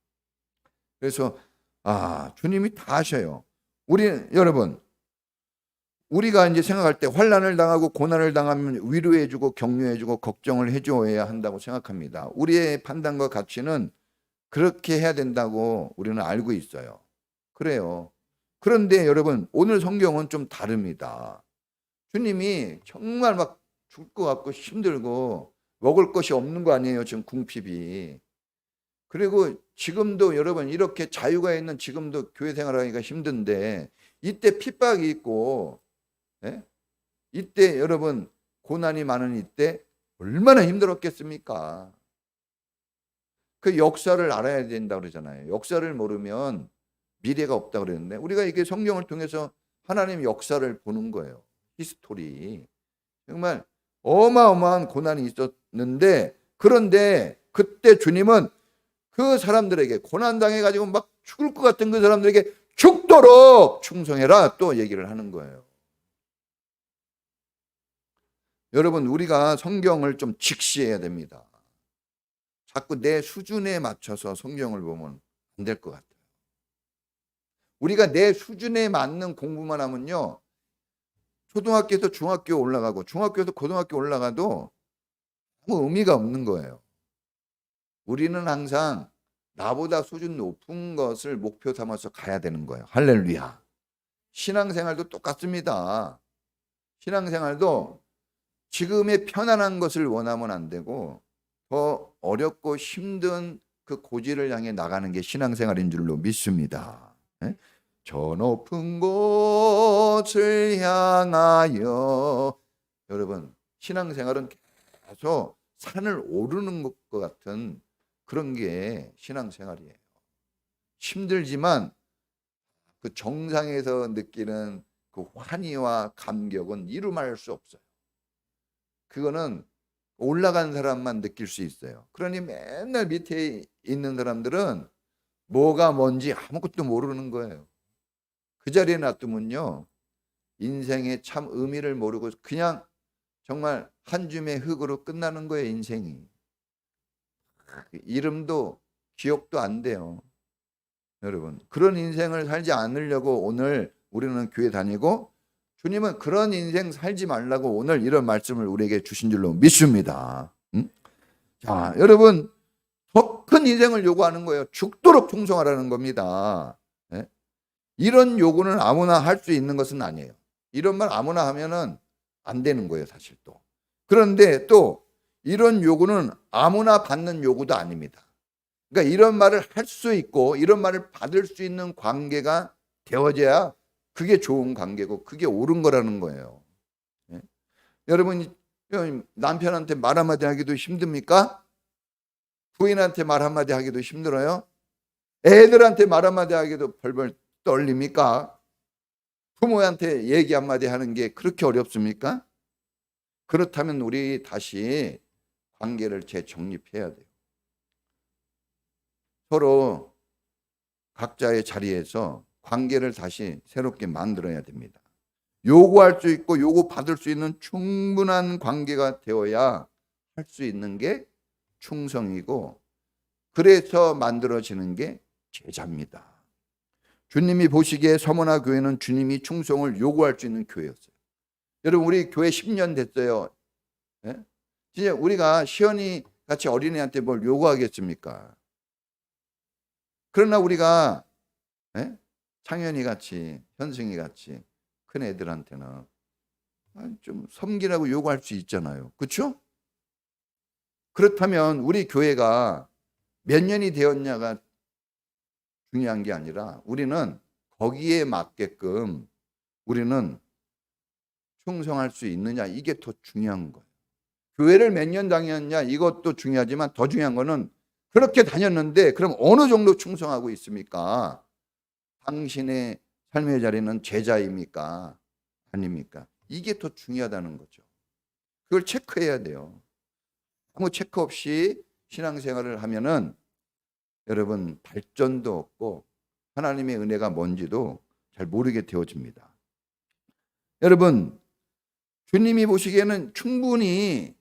그래서 주님이 다 하셔요. 여러분 우리가 이제 생각할 때 환난을 당하고 고난을 당하면 위로해주고 격려해주고 걱정을 해줘야 한다고 생각합니다. 우리의 판단과 가치는 그렇게 해야 된다고 우리는 알고 있어요. 그래요. 그런데 여러분 오늘 성경은 좀 다릅니다. 주님이 정말 막 죽을 것 같고 힘들고 먹을 것이 없는 거 아니에요. 지금 궁핍이. 그리고 지금도 여러분 이렇게 자유가 있는 지금도 교회 생활하기가 힘든데 이때 핍박이 있고 이때 여러분 고난이 많은 이때 얼마나 힘들었겠습니까? 그 역사를 알아야 된다고 그러잖아요. 역사를 모르면 미래가 없다고 그랬는데 우리가 이게 성경을 통해서 하나님의 역사를 보는 거예요. 히스토리. 정말 어마어마한 고난이 있었는데 그런데 그때 주님은 그 사람들에게 고난당해가지고 막 죽을 것 같은 그 사람들에게 죽도록 충성해라 또 얘기를 하는 거예요. 여러분 우리가 성경을 좀 직시해야 됩니다. 자꾸 내 수준에 맞춰서 성경을 보면 안 될 것 같아요. 우리가 내 수준에 맞는 공부만 하면요. 초등학교에서 중학교 올라가고 중학교에서 고등학교 올라가도 아무 의미가 없는 거예요. 우리는 항상 나보다 수준 높은 것을 목표 삼아서 가야 되는 거예요. 할렐루야. 신앙생활도 똑같습니다. 신앙생활도 지금의 편안한 것을 원하면 안 되고 더 어렵고 힘든 그 고지를 향해 나가는 게 신앙생활인 줄로 믿습니다. 저 높은 곳을 향하여 여러분 신앙생활은 계속 산을 오르는 것과 같은 그런 게 신앙생활이에요. 힘들지만 그 정상에서 느끼는 그 환희와 감격은 이루말할 수 없어요. 그거는 올라간 사람만 느낄 수 있어요. 그러니 맨날 밑에 있는 사람들은 뭐가 뭔지 아무것도 모르는 거예요. 그 자리에 놔두면요 인생의 참 의미를 모르고 그냥 정말 한 줌의 흙으로 끝나는 거예요. 인생이. 이름도 기억도 안 돼요. 여러분 그런 인생을 살지 않으려고 오늘 우리는 교회 다니고 주님은 그런 인생 살지 말라고 오늘 이런 말씀을 우리에게 주신 줄로 믿습니다. 자, 여러분 더 큰 인생을 요구하는 거예요. 죽도록 충성하라는 겁니다. 이런 요구는 아무나 할 수 있는 것은 아니에요. 이런 말 아무나 하면은 안 되는 거예요, 사실 또. 그런데 또 이런 요구는 아무나 받는 요구도 아닙니다. 그러니까 이런 말을 할 수 있고 이런 말을 받을 수 있는 관계가 되어져야 그게 좋은 관계고 그게 옳은 거라는 거예요. 여러분 남편한테 말 한마디 하기도 힘듭니까? 부인한테 말 한마디 하기도 힘들어요? 애들한테 말 한마디 하기도 벌벌 떨립니까? 부모한테 얘기 한마디 하는 게 그렇게 어렵습니까? 그렇다면 우리 다시 관계를 재정립해야 돼요. 서로 각자의 자리에서 관계를 다시 새롭게 만들어야 됩니다. 요구할 수 있고 요구받을 수 있는 충분한 관계가 되어야 할 수 있는 게 충성이고, 그래서 만들어지는 게 제자입니다. 주님이 보시기에 서머나 교회는 주님이 충성을 요구할 수 있는 교회였어요. 여러분, 우리 교회 10년 됐어요. 예? 진짜 우리가 시연이 같이 어린애한테 뭘 요구하겠습니까? 그러나 우리가 창현이 같이, 현승이 같이 큰 애들한테는 좀 섬기라고 요구할 수 있잖아요. 그렇죠? 그렇다면 우리 교회가 몇 년이 되었냐가 중요한 게 아니라 우리는 거기에 맞게끔 우리는 충성할 수 있느냐, 이게 더 중요한 거예요. 교회를 몇 년 다녔냐 이것도 중요하지만 더 중요한 거는 그렇게 다녔는데 그럼 어느 정도 충성하고 있습니까? 당신의 삶의 자리는 제자입니까? 아닙니까? 이게 더 중요하다는 거죠. 그걸 체크해야 돼요. 아무 체크 없이 신앙생활을 하면은 여러분 발전도 없고 하나님의 은혜가 뭔지도 잘 모르게 되어집니다. 여러분, 주님이 보시기에는 충분히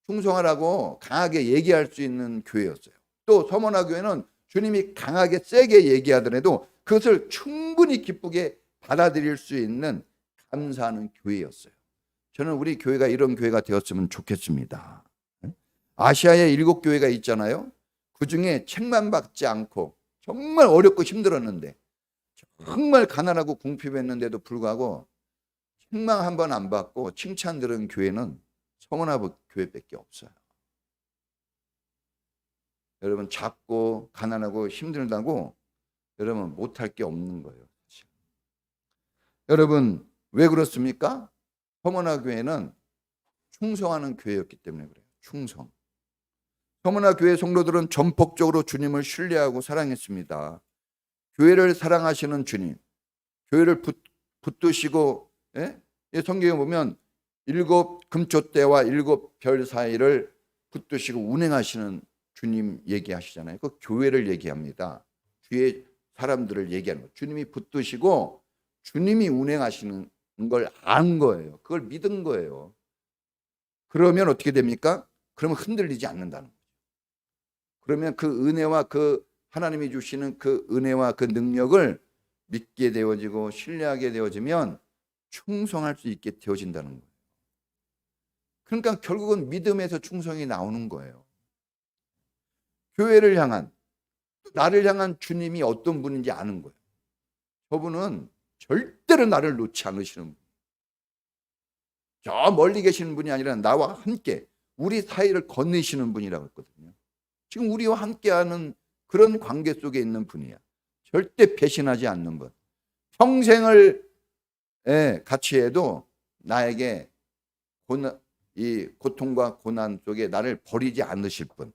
충성하라고 강하게 얘기할 수 있는 교회였어요. 또 서머나 교회는 주님이 강하게 세게 얘기하더라도 그것을 충분히 기쁘게 받아들일 수 있는 감사하는 교회였어요. 저는 우리 교회가 이런 교회가 되었으면 좋겠습니다. 아시아에 7교회가 있잖아요. 그중에 책만 받지 않고 정말 어렵고 힘들었는데 정말 가난하고 궁핍했는데도 불구하고 책만 한 번 안 받고 칭찬 들은 교회는 서머나 교회밖에 없어요. 여러분, 작고 가난하고 힘들다고 여러분 못할 게 없는 거예요. 사실. 여러분, 왜 그렇습니까? 서머나 교회는 충성하는 교회였기 때문에 그래요. 충성. 서머나 교회 성도들은 전폭적으로 주님을 신뢰하고 사랑했습니다. 교회를 사랑하시는 주님, 교회를 붙드시고, 성경에 보면 7 금초대와 7 별 사이를 붙드시고 운행하시는 주님 얘기하시잖아요. 그 교회를 얘기합니다. 뒤에 사람들을 얘기하는 거예요. 주님이 붙드시고 주님이 운행하시는 걸 안 거예요. 그걸 믿은 거예요. 그러면 어떻게 됩니까? 그러면 흔들리지 않는다는 거예요. 그러면 그 은혜와 그 하나님이 주시는 그 은혜와 그 능력을 믿게 되어지고 신뢰하게 되어지면 충성할 수 있게 되어진다는 거예요. 그러니까 결국은 믿음에서 충성이 나오는 거예요. 교회를 향한, 나를 향한 주님이 어떤 분인지 아는 거예요. 저분은 절대로 나를 놓지 않으시는 분. 저 멀리 계시는 분이 아니라 나와 함께 우리 사이를 건너시는 분이라고 했거든요. 지금 우리와 함께하는 그런 관계 속에 있는 분이야. 절대 배신하지 않는 분. 평생을 같이 해도 나에게 이 고통과 고난 속에 나를 버리지 않으실 분.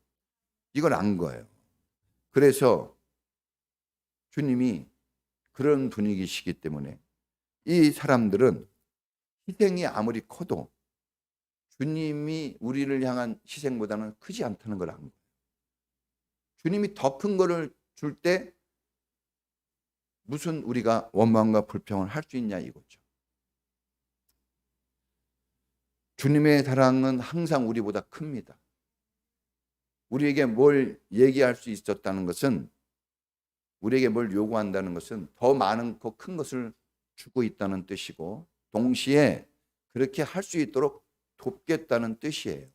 이걸 안 거예요. 그래서 주님이 그런 분위기시기 때문에 이 사람들은 희생이 아무리 커도 주님이 우리를 향한 희생보다는 크지 않다는 걸 안 거예요. 주님이 더 큰 거를 줄 때 무슨 우리가 원망과 불평을 할 수 있냐 이거죠. 주님의 사랑은 항상 우리보다 큽니다. 우리에게 뭘 얘기할 수 있었다는 것은, 우리에게 뭘 요구한다는 것은 더 많은 더 큰 것을 주고 있다는 뜻이고, 동시에 그렇게 할 수 있도록 돕겠다는 뜻이에요.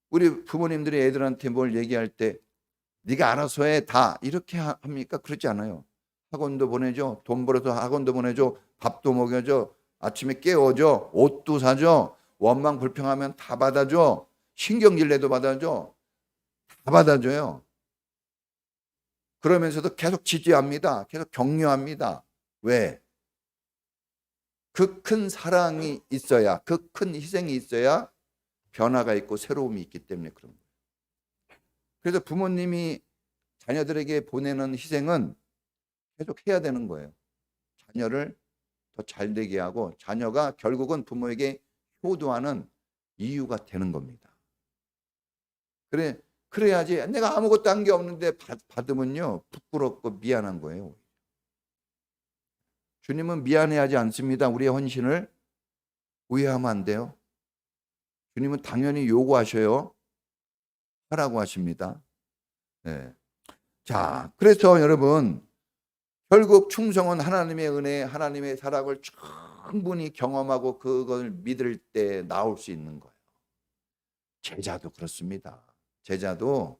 우리 부모님들이 애들한테 뭘 얘기할 때 네가 알아서 해 다 이렇게 합니까? 그렇지 않아요. 학원도 보내줘, 돈 벌어서 학원도 보내줘, 밥도 먹여줘, 아침에 깨워줘, 옷도 사줘, 원망 불평하면 다 받아줘, 신경질내도 받아줘, 다 받아줘요. 그러면서도 계속 지지합니다. 계속 격려합니다. 왜? 그 큰 사랑이 있어야, 그 큰 희생이 있어야 변화가 있고 새로움이 있기 때문에 그런 거예요. 그래서 부모님이 자녀들에게 보내는 희생은 계속 해야 되는 거예요. 자녀를 더 잘 되게 하고 자녀가 결국은 부모에게 효도하는 이유가 되는 겁니다. 그래야지 내가 아무것도 한 게 없는데 받으면요 부끄럽고 미안한 거예요. 주님은 미안해하지 않습니다. 우리의 헌신을 오해하면 안 돼요. 주님은 당연히 요구하셔요. 하라고 하십니다. 네. 자, 그래서 여러분 결국 충성은 하나님의 은혜, 하나님의 사랑을 충분히 경험하고 그걸 믿을 때 나올 수 있는 거예요. 제자도 그렇습니다. 제자가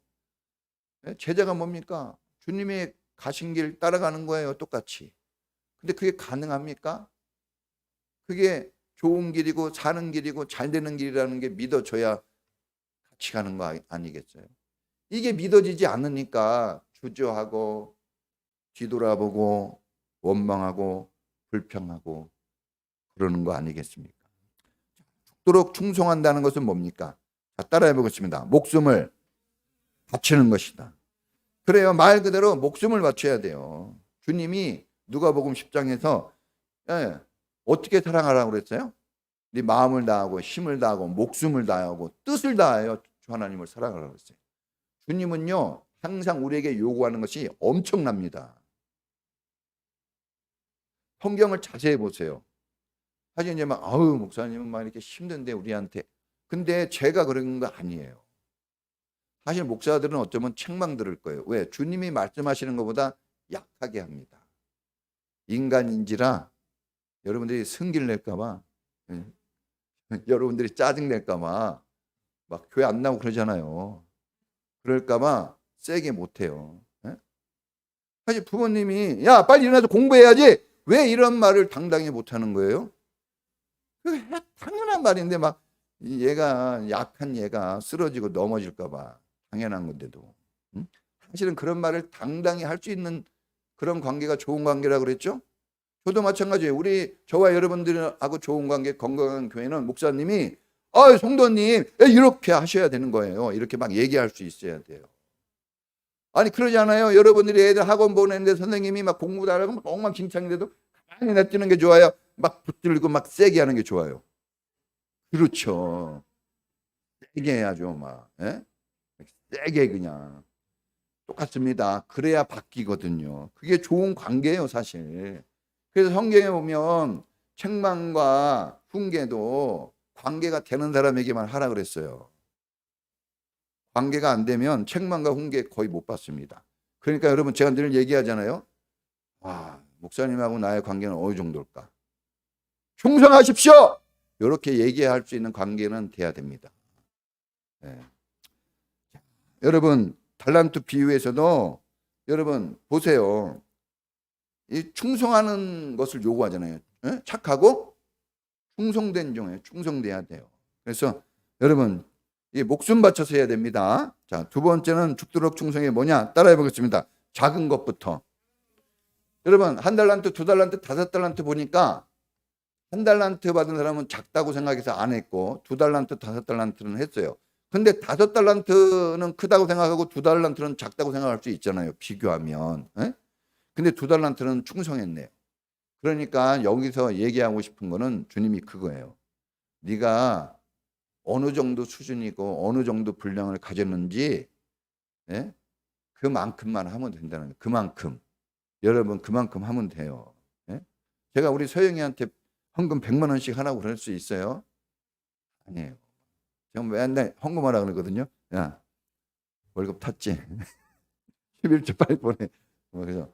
뭡니까? 주님의 가신 길 따라가는 거예요. 똑같이. 근데 그게 가능합니까? 그게 좋은 길이고 사는 길이고 잘 되는 길이라는 게 믿어져야 같이 가는 거 아니겠어요? 이게 믿어지지 않으니까 주저하고 뒤돌아보고 원망하고 불평하고 그러는 거 아니겠습니까? 죽도록 충성한다는 것은 뭡니까? 자, 따라해 보겠습니다. 목숨을 바치는 것이다. 그래요. 말 그대로 목숨을 바쳐야 돼요. 주님이 누가복음 10장에서 어떻게 사랑하라고 그랬어요? 네 마음을 다하고 힘을 다하고 목숨을 다하고 뜻을 다하여 주 하나님을 사랑하라고 그랬어요. 주님은요 항상 우리에게 요구하는 것이 엄청납니다. 성경을 자세히 보세요. 사실 이제 막 목사님은 막 이렇게 힘든데 우리한테. 근데 제가 그런 거 아니에요. 사실 목사들은 어쩌면 책망 들을 거예요. 왜? 주님이 말씀하시는 것보다 약하게 합니다. 인간인지라 여러분들이 승기를 낼까 봐, 여러분들이 짜증 낼까 봐 막 교회 안 나오고 그러잖아요. 그럴까 봐 세게 못 해요. 사실 부모님이 야 빨리 일어나서 공부해야지 왜 이런 말을 당당히 못 하는 거예요? 당연한 말인데 막 얘가 약한 얘가 쓰러지고 넘어질까 봐 당연한 건데도 사실은 그런 말을 당당히 할 수 있는 그런 관계가 좋은 관계라고 그랬죠? 저도 마찬가지예요. 저와 여러분들하고 좋은 관계, 건강한 교회는 목사님이 성도님 이렇게 하셔야 되는 거예요. 이렇게 막 얘기할 수 있어야 돼요. 아니 그러지 않아요? 여러분들이 애들 학원 보내는데 선생님이 막 공부도 안 하고 엉망진창인데도 가만히 냅두는 게 좋아요? 막 붙들고 막 세게 하는 게 좋아요? 그렇죠. 세게 해야죠. 막 세게 그냥. 똑같습니다. 그래야 바뀌거든요. 그게 좋은 관계예요 사실. 그래서 성경에 보면 책망과 훈계도 관계가 되는 사람에게만 하라 그랬어요. 관계가 안 되면 책망과 훈계 거의 못 받습니다. 그러니까 여러분 제가 늘 얘기하잖아요. 목사님하고 나의 관계는 어느 정도일까? 충성하십시오! 이렇게 얘기할 수 있는 관계는 돼야 됩니다. 여러분 달란트 비유에서도 여러분 보세요. 이 충성하는 것을 요구하잖아요. 착하고 충성된 종에 충성돼야 돼요. 그래서 여러분 이 목숨 바쳐서 해야 됩니다. 자, 두 번째는 죽도록 충성이 뭐냐? 따라해 보겠습니다. 작은 것부터. 여러분 1달란트, 2달란트, 5달란트 보니까 1달란트 받은 사람은 작다고 생각해서 안 했고 2달란트, 5달란트는 했어요. 근데 5달란트는 크다고 생각하고 2달란트는 작다고 생각할 수 있잖아요. 비교하면. 근데 2달란트는 충성했네요. 그러니까 여기서 얘기하고 싶은 거는 주님이 그거예요. 네가 어느 정도 수준이고 어느 정도 분량을 가졌는지 그만큼만 하면 된다는 거예요. 그만큼. 여러분 그만큼 하면 돼요. 제가 우리 서영이한테 헌금 100만 원씩 하라고 그럴 수 있어요? 아니에요. 제가 맨날 헌금하라 그러거든요. 야 월급 탔지? 11조 빨리 보내. 그래서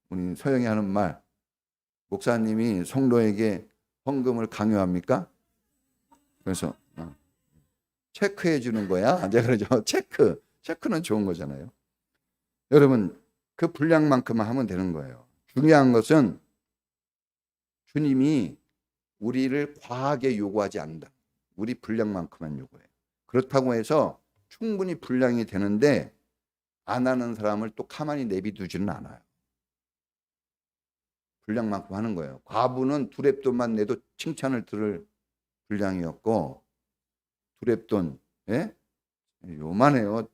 우리 서영이 하는 말, 목사님이 성도에게 헌금을 강요합니까? 그래서 체크해 주는 거야. 이제 그러죠. 체크는 좋은 거잖아요. 여러분 그 분량만큼만 하면 되는 거예요. 중요한 것은 주님이 우리를 과하게 요구하지 않는다. 우리 분량만큼만 요구해요. 그렇다고 해서 충분히 분량이 되는데 안 하는 사람을 또 가만히 내비두지는 않아요. 분량만큼 하는 거예요. 과부는 두렙돈만 내도 칭찬을 들을 분량이었고 두렙돈 요만해요.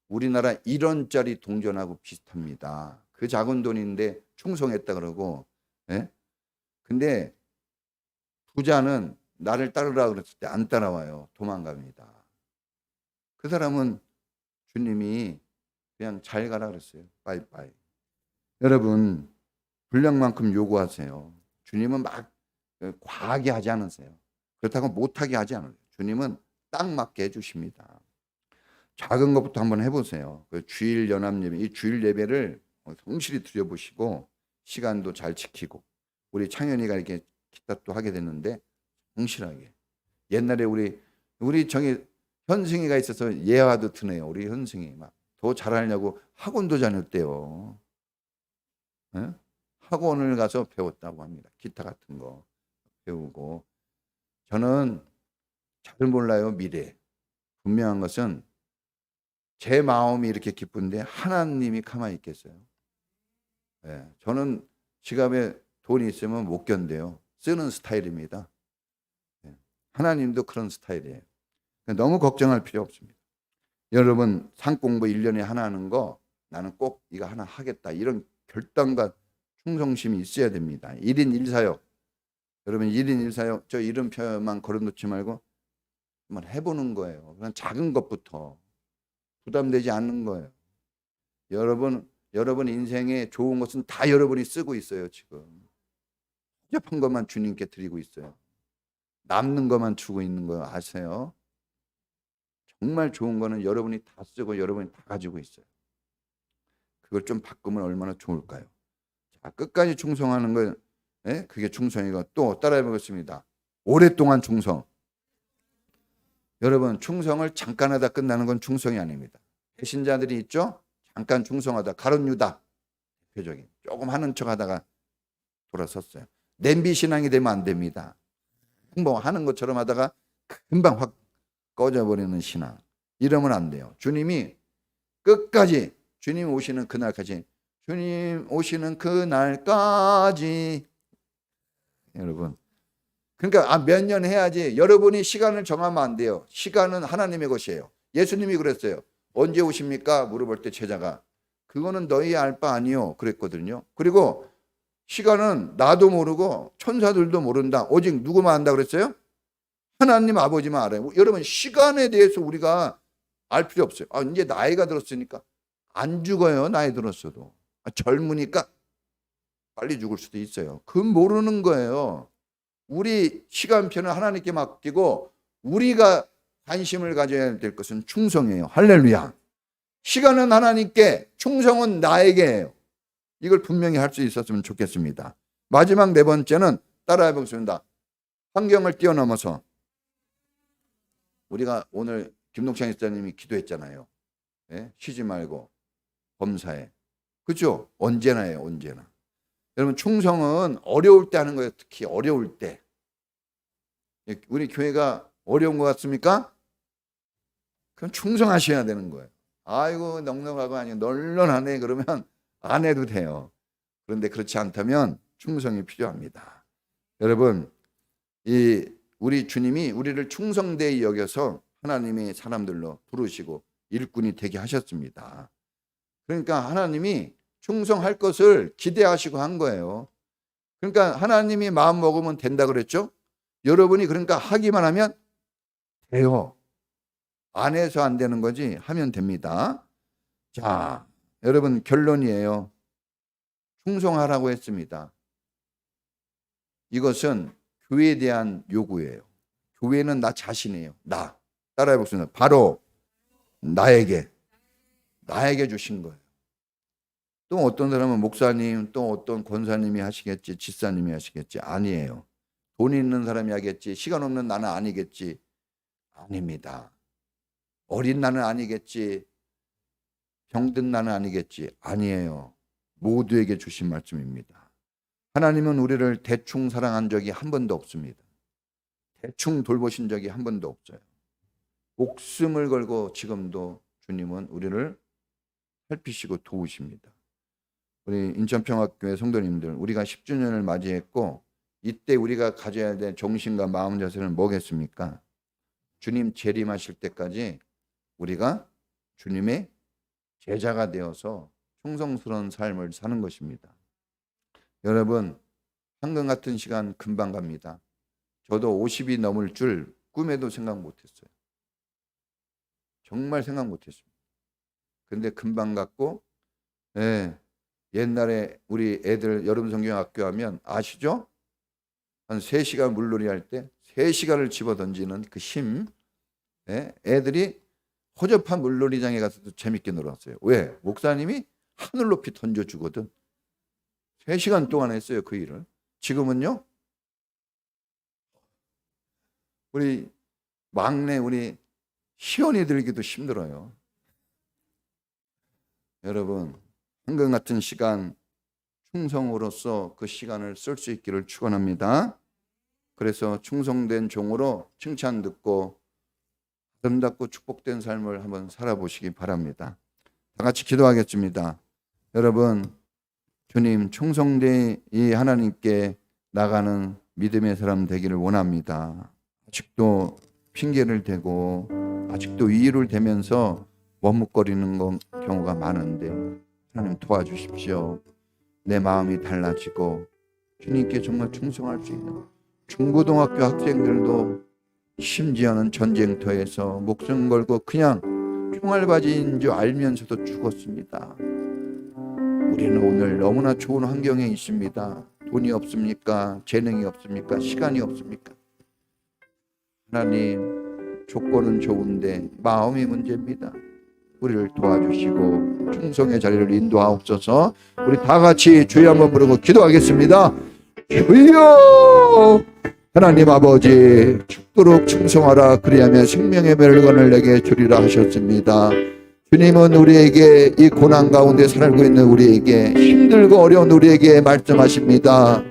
우리나라 1원짜리 동전하고 비슷합니다. 그 작은 돈인데 충성했다 그러고 근데 부자는 나를 따르라 그랬을 때 안 따라와요. 도망갑니다. 그 사람은 주님이 그냥 잘 가라 그랬어요. 빠이빠이. 여러분 분량만큼 요구하세요. 주님은 막 과하게 하지 않으세요. 그렇다고 못하게 하지 않아요. 주님은 딱 맞게 해주십니다. 작은 것부터 한번 해보세요. 그 주일 연합 예배, 이 주일 예배를 성실히 드려보시고 시간도 잘 지키고, 우리 창현이가 이렇게 기타 또 하게 됐는데 성실하게. 옛날에 우리 정이 현승이가 있어서 예화도 드네요. 우리 현승이 막 더 잘하려고 학원도 다녔대요. 예? 학원을 가서 배웠다고 합니다. 기타 같은 거 배우고. 저는 잘 몰라요, 미래. 분명한 것은 제 마음이 이렇게 기쁜데 하나님이 가만히 있겠어요. 예, 저는 지갑에 돈이 있으면 못 견뎌요. 쓰는 스타일입니다. 예, 하나님도 그런 스타일이에요. 너무 걱정할 필요 없습니다. 여러분 상공부 1년에 하나 하는 거 나는 꼭 이거 하나 하겠다, 이런 결단과 충성심이 있어야 됩니다. 1인 1사역. 여러분 1인 1사역 저 이름표만 걸어놓지 말고 한번 해보는 거예요. 그냥 작은 것부터 부담되지 않는 거예요. 여러분 인생에 좋은 것은 다 여러분이 쓰고 있어요. 지금 허접한 것만 주님께 드리고 있어요. 남는 것만 주고 있는 거 아세요? 정말 좋은 거는 여러분이 다 쓰고 여러분이 다 가지고 있어요. 그걸 좀 바꾸면 얼마나 좋을까요? 자, 끝까지 충성하는 거, 예? 그게 충성이고, 또 따라해 보겠습니다. 오랫동안 충성. 여러분 충성을 잠깐 하다 끝나는 건 충성이 아닙니다. 배신자들이 있죠? 잠깐 충성하다, 가룟 유다 대표적인, 조금 하는 척 하다가 돌아섰어요. 냄비 신앙이 되면 안 됩니다. 뭐 하는 것처럼 하다가 금방 확 꺼져버리는 신앙. 이러면 안 돼요. 주님이 끝까지, 주님 오시는 그날까지, 주님 오시는 그날까지. 여러분 그러니까 몇 년 해야지. 여러분이 시간을 정하면 안 돼요. 시간은 하나님의 것이에요. 예수님이 그랬어요. 언제 오십니까? 물어볼 때 제자가 그거는 너희 알 바 아니요 그랬거든요. 그리고 시간은 나도 모르고 천사들도 모른다. 오직 누구만 안다 그랬어요? 하나님 아버지만 알아요. 여러분 시간에 대해서 우리가 알 필요 없어요. 이제 나이가 들었으니까 안 죽어요. 나이 들었어도. 젊으니까 빨리 죽을 수도 있어요. 그건 모르는 거예요. 우리 시간표는 하나님께 맡기고 우리가 관심을 가져야 될 것은 충성이에요. 할렐루야. 시간은 하나님께, 충성은 나에게예요. 이걸 분명히 할 수 있었으면 좋겠습니다. 마지막 네 번째는 따라해 보겠습니다. 환경을 뛰어넘어서. 우리가 오늘 김동찬 목사님이 기도했잖아요. 예? 쉬지 말고 범사에. 그렇죠? 언제나 해요. 언제나. 여러분 충성은 어려울 때 하는 거예요. 특히 어려울 때. 우리 교회가 어려운 것 같습니까? 그럼 충성하셔야 되는 거예요. 아이고 넉넉하고 아니고 널널하네 그러면 안 해도 돼요. 그런데 그렇지 않다면 충성이 필요합니다. 여러분 우리 주님이 우리를 충성되이 여겨서 하나님의 사람들로 부르시고 일꾼이 되게 하셨습니다. 그러니까 하나님이 충성할 것을 기대하시고 한 거예요. 그러니까 하나님이 마음 먹으면 된다 그랬죠? 여러분이 그러니까 하기만 하면 돼요. 안 해서 안 되는 거지 하면 됩니다. 자, 여러분 결론이에요. 충성하라고 했습니다. 이것은 교회에 대한 요구예요. 교회는 나 자신이에요. 나. 따라해 보겠습니다. 바로 나에게 주신 거예요. 또 어떤 사람은 목사님, 또 어떤 권사님이 하시겠지, 집사님이 하시겠지. 아니에요. 돈 있는 사람이 하겠지, 시간 없는 나는 아니겠지. 아닙니다. 어린 나는 아니겠지, 병든 나는 아니겠지. 아니에요. 모두에게 주신 말씀입니다. 하나님은 우리를 대충 사랑한 적이 한 번도 없습니다. 대충 돌보신 적이 한 번도 없어요. 목숨을 걸고 지금도 주님은 우리를 살피시고 도우십니다. 우리 인천평화교회 성도님들, 우리가 10주년을 맞이했고 이때 우리가 가져야 될 정신과 마음 자세는 뭐겠습니까? 주님 재림하실 때까지 우리가 주님의 제자가 되어서 충성스러운 삶을 사는 것입니다. 여러분, 황금 같은 시간 금방 갑니다. 저도 50이 넘을 줄 꿈에도 생각 못했어요. 정말 생각 못했습니다. 근데 금방 갔고, 옛날에 우리 애들 여름 성경학교 하면 아시죠? 한 3시간 물놀이 할 때 3시간을 집어 던지는 그 힘. 애들이 허접한 물놀이장에 가서도 재밌게 놀았어요. 왜? 목사님이 하늘 높이 던져주거든. 3시간 동안 했어요, 그 일을. 지금은요, 우리 막내 우리 시원이 들기도 힘들어요. 여러분, 한금 같은 시간 충성으로서 그 시간을 쓸 수 있기를 축원합니다. 그래서 충성된 종으로 칭찬 듣고 아름답고 축복된 삶을 한번 살아보시기 바랍니다. 다 같이 기도하겠습니다. 여러분, 주님 충성된 이 하나님께 나가는 믿음의 사람 되기를 원합니다. 아직도 핑계를 대고 아직도 이유를 대면서 머뭇거리는 경우가 많은데 하나님 도와주십시오. 내 마음이 달라지고 주님께 정말 충성할 수 있는 중고등학교 학생들도 심지어는 전쟁터에서 목숨 걸고 그냥 총알바지인 줄 알면서도 죽었습니다. 우리는 오늘 너무나 좋은 환경에 있습니다. 돈이 없습니까? 재능이 없습니까? 시간이 없습니까? 하나님, 조건은 좋은데 마음이 문제입니다. 우리를 도와주시고 충성의 자리를 인도하옵소서. 우리 다 같이 주여 한번 부르고 기도하겠습니다. 주여! 하나님 아버지, 죽도록 충성하라. 그리하면 생명의 멸관을 내게 주리라 하셨습니다. 주님은 우리에게 이 고난 가운데 살고 있는 우리에게 힘들고 어려운 우리에게 말씀하십니다.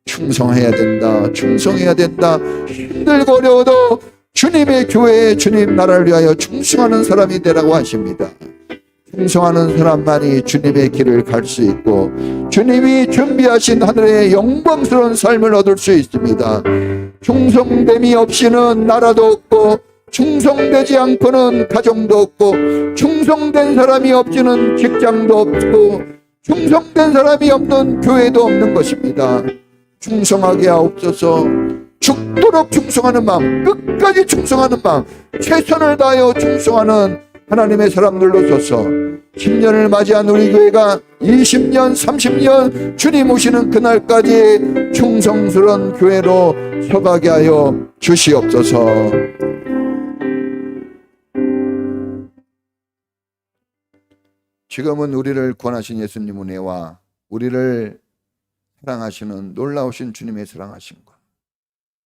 충성해야 된다. 충성해야 된다. 힘들고 어려워도 주님의 교회에 주님 나라를 위하여 충성하는 사람이 되라고 하십니다. 충성하는 사람만이 주님의 길을 갈 수 있고 주님이 준비하신 하늘의 영광스러운 삶을 얻을 수 있습니다. 충성됨이 없이는 나라도 없고 충성되지 않고는 가정도 없고 충성된 사람이 없이는 직장도 없고 충성된 사람이 없는 교회도 없는 것입니다. 충성하게 하옵소서. 죽도록 충성하는 마음, 끝까지 충성하는 마음, 최선을 다하여 충성하는 하나님의 사람들로 서서 10년을 맞이한 우리 교회가 20년, 30년 주님 오시는 그날까지 충성스러운 교회로 서가게 하여 주시옵소서. 지금은 우리를 구원하신 예수님 은혜와 우리를 사랑하시는 놀라우신 주님의 사랑하심과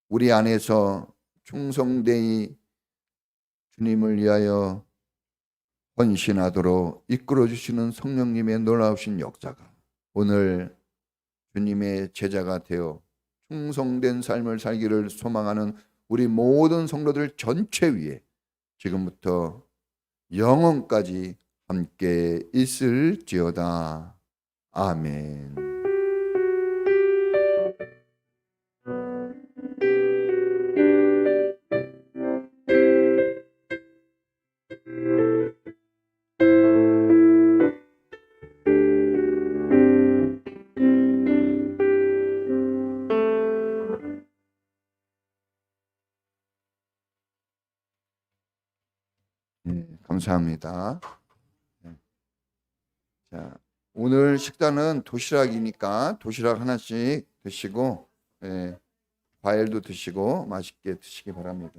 우리 안에서 충성되이 주님을 위하여 헌신하도록 이끌어주시는 성령님의 놀라우신 역사가 오늘 주님의 제자가 되어 충성된 삶을 살기를 소망하는 우리 모든 성도들 전체 위에 지금부터 영원까지 함께 있을지어다. 아멘. 감사합니다. 자, 오늘 식단은 도시락이니까 도시락 하나씩 드시고 과일도 드시고 맛있게 드시기 바랍니다.